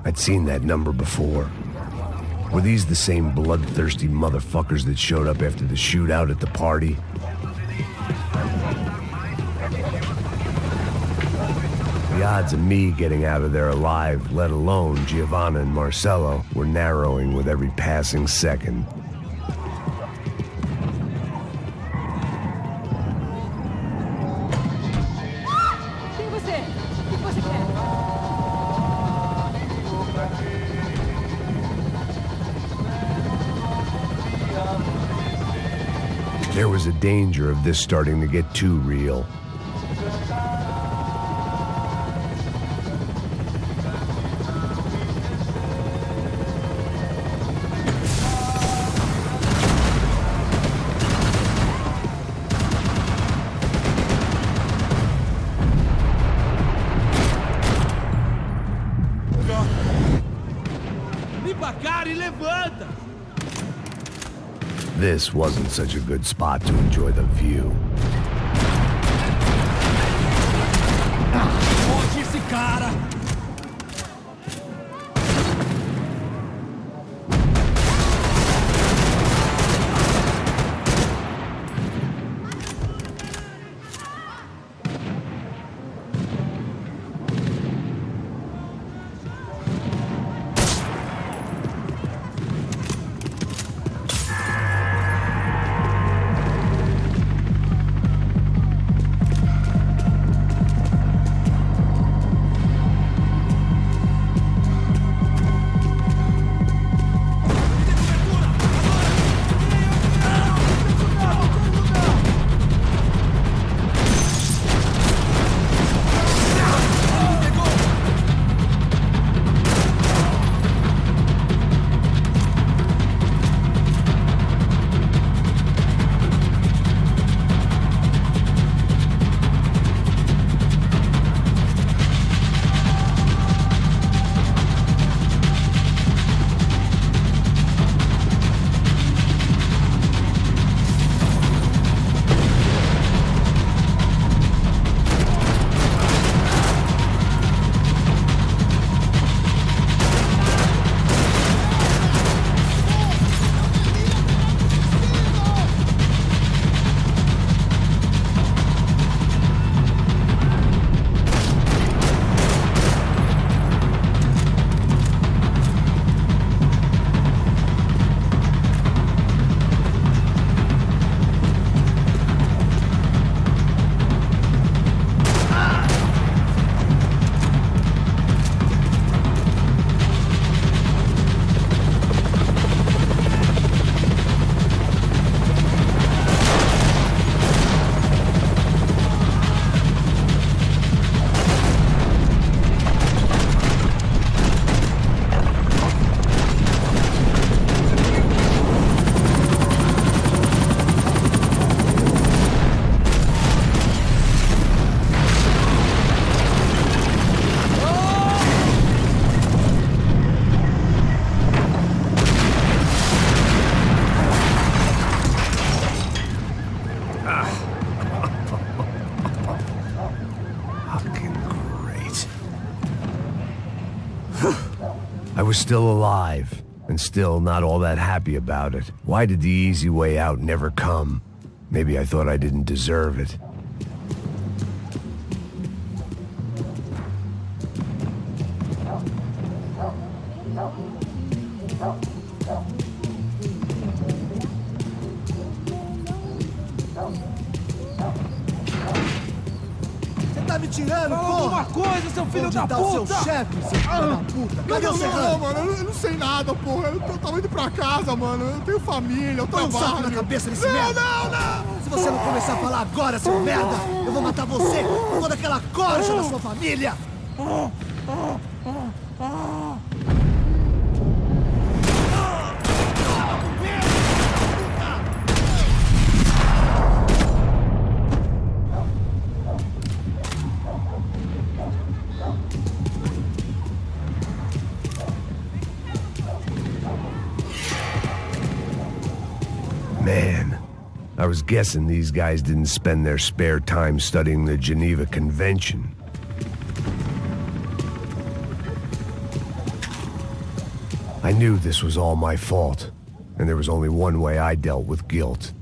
I'd seen that number before. Were these the same bloodthirsty motherfuckers that showed up after the shootout at the party? The odds of me getting out of there alive, let alone Giovanna and Marcello, were narrowing with every passing second. There was a danger of this starting to get too real. This wasn't such a good spot to enjoy the view. Onde esse cara? I was still alive, and still not all that happy about it. Why did the easy way out never come? Maybe I thought I didn't deserve it. Tá me tirando, porra! Alguma coisa, seu filho da puta! Onde tá o seu chefe, seu filho da puta? Cadê o Serrano? Não, mano, eu não sei nada, porra. Eu tava indo pra casa, mano. Eu tenho família, eu Põe um trabalho. saco na cabeça desse merda! Não! Se você não começar a falar agora, seu merda, eu vou matar você com toda aquela corja da sua família! Man, I was guessing these guys didn't spend their spare time studying the Geneva Convention. I knew this was all my fault, and there was only one way I dealt with guilt.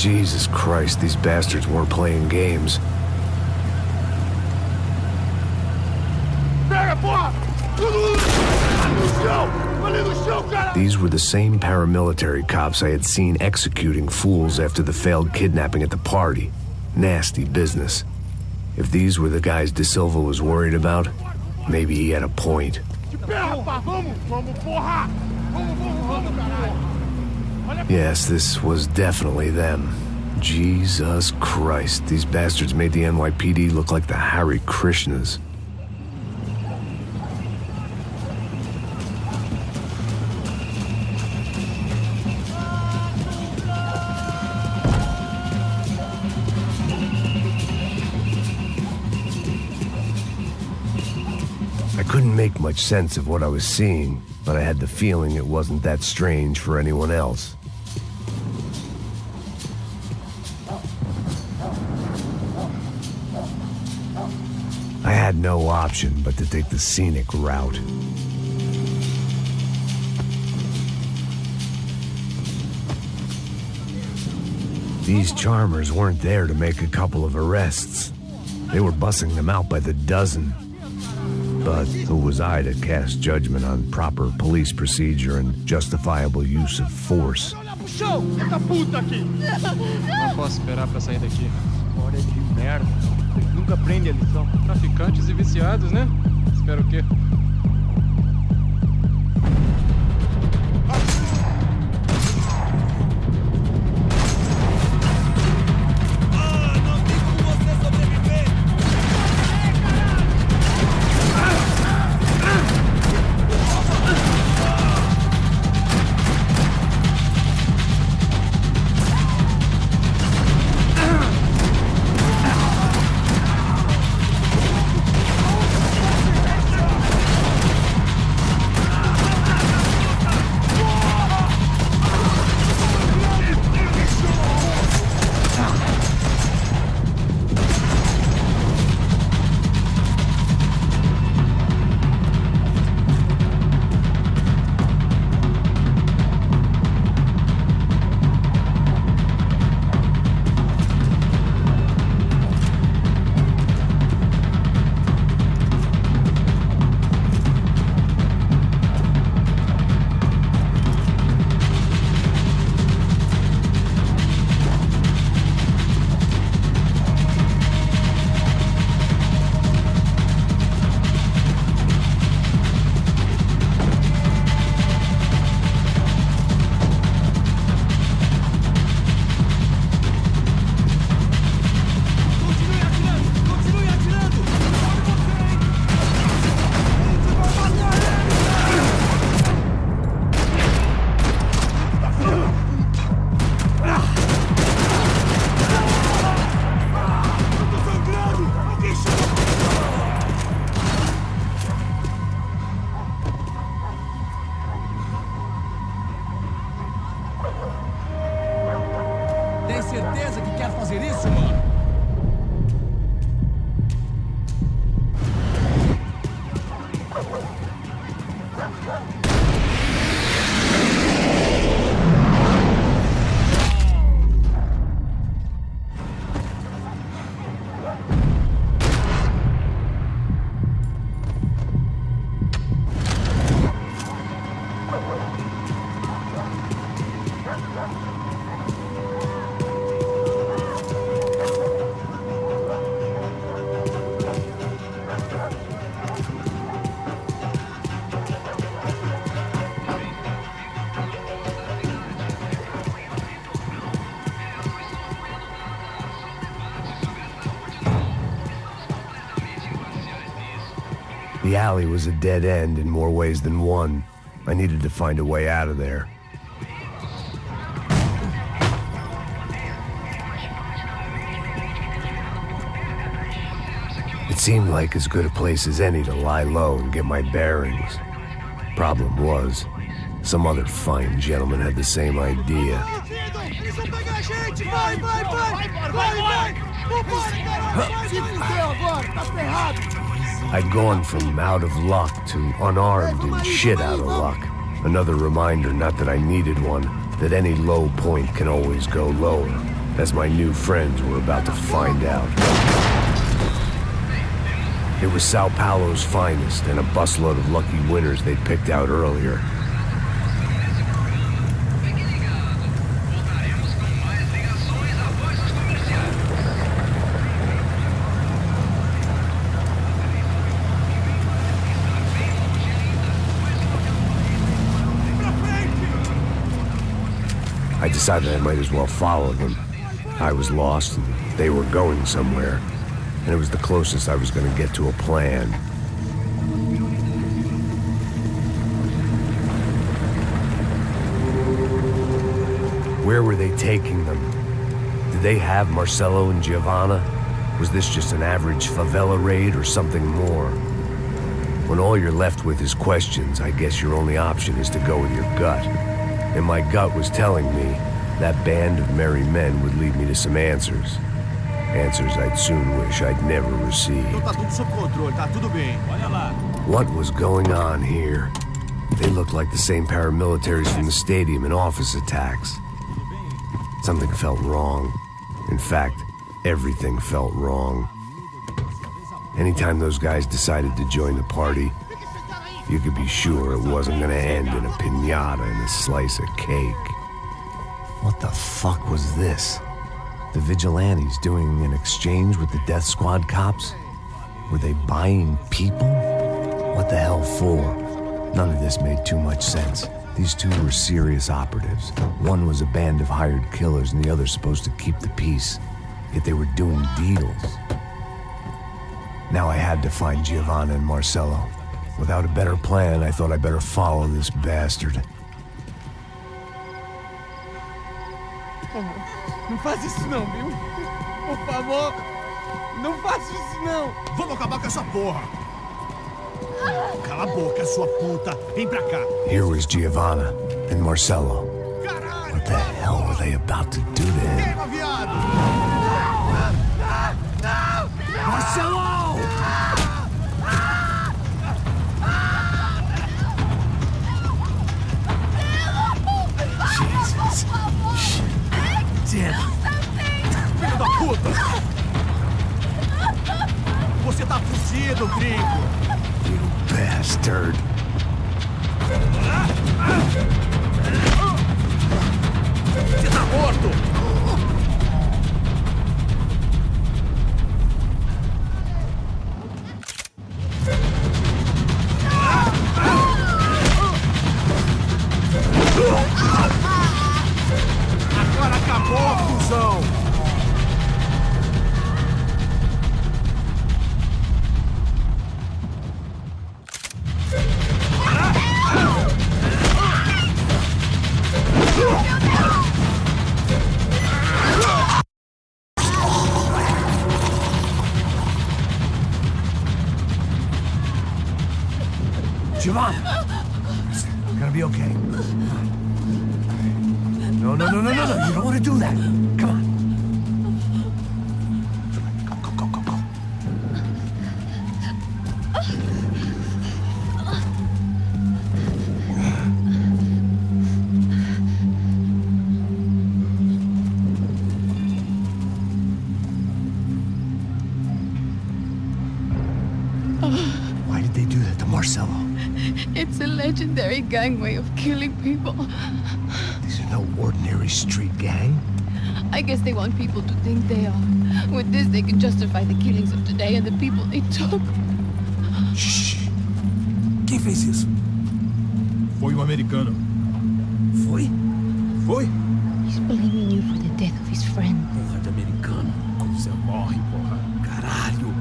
Jesus Christ, these bastards weren't playing games. These were the same paramilitary cops I had seen executing fools after the failed kidnapping at the party. Nasty business. If these were the guys De Silva was worried about, maybe he had a point. Yes, this was definitely them. Jesus Christ, these bastards made the NYPD look like the Hare Krishnas. I couldn't make much sense of what I was seeing, but I had the feeling it wasn't that strange for anyone else. I had no option but to take the scenic route. These charmers weren't there to make a couple of arrests. They were bussing them out by the dozen. But who was I to cast judgment on proper police procedure and justifiable use of force? Não posso esperar pra sair daqui. Hora de merda. Eles nunca aprendem a lição. Traficantes e viciados, né? Espero o quê? certeza que quer fazer isso, mano? The alley was a dead end in more ways than one. I needed to find a way out of there. It seemed like as good a place as any to lie low and get my bearings. Problem was, some other fine gentleman had the same idea. I'd gone from out of luck to unarmed and shit out of luck. Another reminder, not that I needed one, that any low point can always go lower, as my new friends were about to find out. It was Sao Paulo's finest and a busload of lucky winners they'd picked out earlier. I decided I might as well follow them. I was lost and they were going somewhere, and it was the closest I was going to get to a plan. Where were they taking them? Did they have Marcelo and Giovanna? Was this just an average favela raid or something more? When all you're left with is questions, I guess your only option is to go with your gut. And my gut was telling me that band of merry men would lead me to some answers. Answers I'd soon wish I'd never received. What was going on here? They looked like the same paramilitaries from the stadium in office attacks. Something felt wrong. In fact, everything felt wrong. Anytime those guys decided to join the party, you could be sure it wasn't gonna end in a piñata and a slice of cake. What the fuck was this? The vigilantes doing an exchange with the death squad cops? Were they buying people? What the hell for? None of this made too much sense. These two were serious operatives. One was a band of hired killers and the other supposed to keep the peace. Yet they were doing deals. Now I had to find Giovanna and Marcelo. Without a better plan, I thought I better follow this bastard. Não faz isso não, viu? Por favor, não faça isso não. Vamos acabar com essa porra. Cala a boca, sua puta. Vem pra cá. Here was Giovanna and Marcelo. What the hell were they about to do to him? Queima, viado. Marcelo! Jesus. Shit. Filho da puta. Você tá fugido, gringo. You bastard. Você tá morto. Agora acabou, cuzão. Giovanna! It's gonna be okay. No. You don't want to do that. Come on. Go. Why did they do that to Marcelo? It's a legendary gangway of killing people. These are no ordinary street gang. I guess they want people to think they are. With this, they can justify the killings of today and the people they took. Shh. Quem fez isso? Foi americano. Foi? He's blaming you for the death of his friend. Porra de americano. Como você morre, porra. Caralho.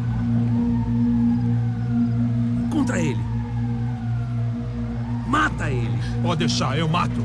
Contra ele. Mata Mata ele. Pode deixar, eu mato.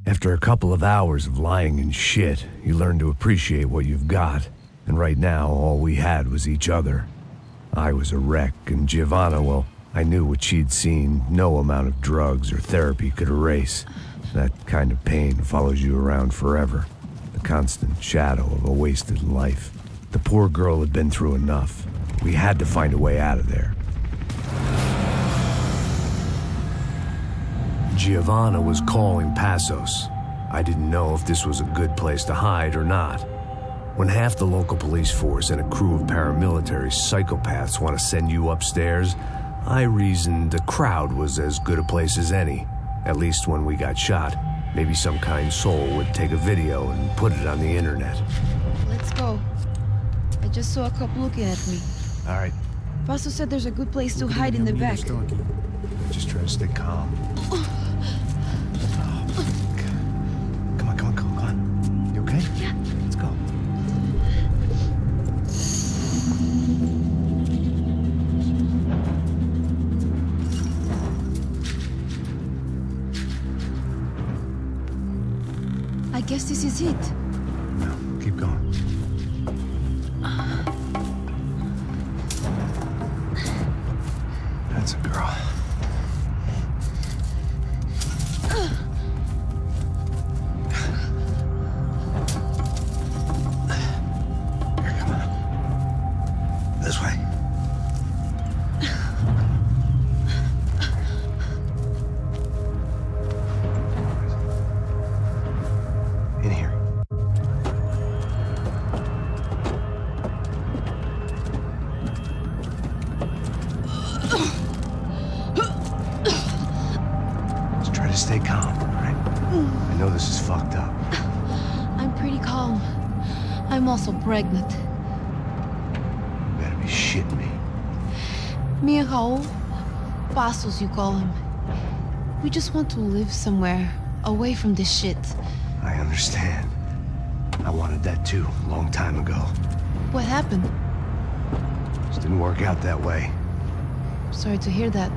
After a couple of hours of lying in shit, you learn to appreciate what you've got. And right now, all we had was each other. I was a wreck, and Giovanna, well, I knew what she'd seen no amount of drugs or therapy could erase. That kind of pain follows you around forever. The constant shadow of a wasted life. The poor girl had been through enough. We had to find a way out of there. Giovanna was calling Passos. I didn't know if this was a good place to hide or not. When half the local police force and a crew of paramilitary psychopaths want to send you upstairs, I reasoned the crowd was as good a place as any. At least when we got shot. Maybe some kind soul would take a video and put it on the internet. Let's go. I just saw a cop looking at me. All right, Paso said there's a good place to hide in the back. just try to stay calm. Come on. You okay? Yeah. Let's go. I guess this is it. No, keep going. That's a girl. Here, come on. This way. In here. Just try to stay calm, all right? I know this is fucked up. I'm pretty calm. I'm also pregnant. You better be shitting me. Me and Raul, Passos you call him. We just want to live somewhere, away from this shit. I understand. I wanted that too, a long time ago. What happened? Just didn't work out that way. Sorry to hear that.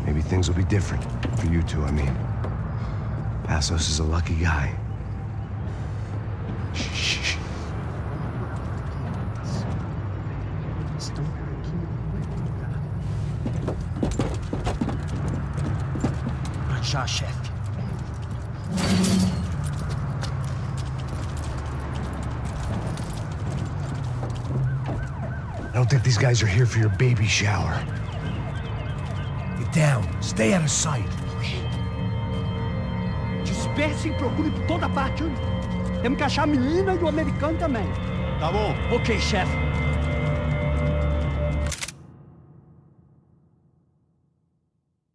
Maybe things will be different. For you two, I mean. Passos is a lucky guy. Shh. Já, chefe. I don't think these guys are here for your baby shower. Get down. Stay out of sight. Disperse e procure por toda parte. Temos que achar a menina e o americano também. Tá bom. Ok, chefe.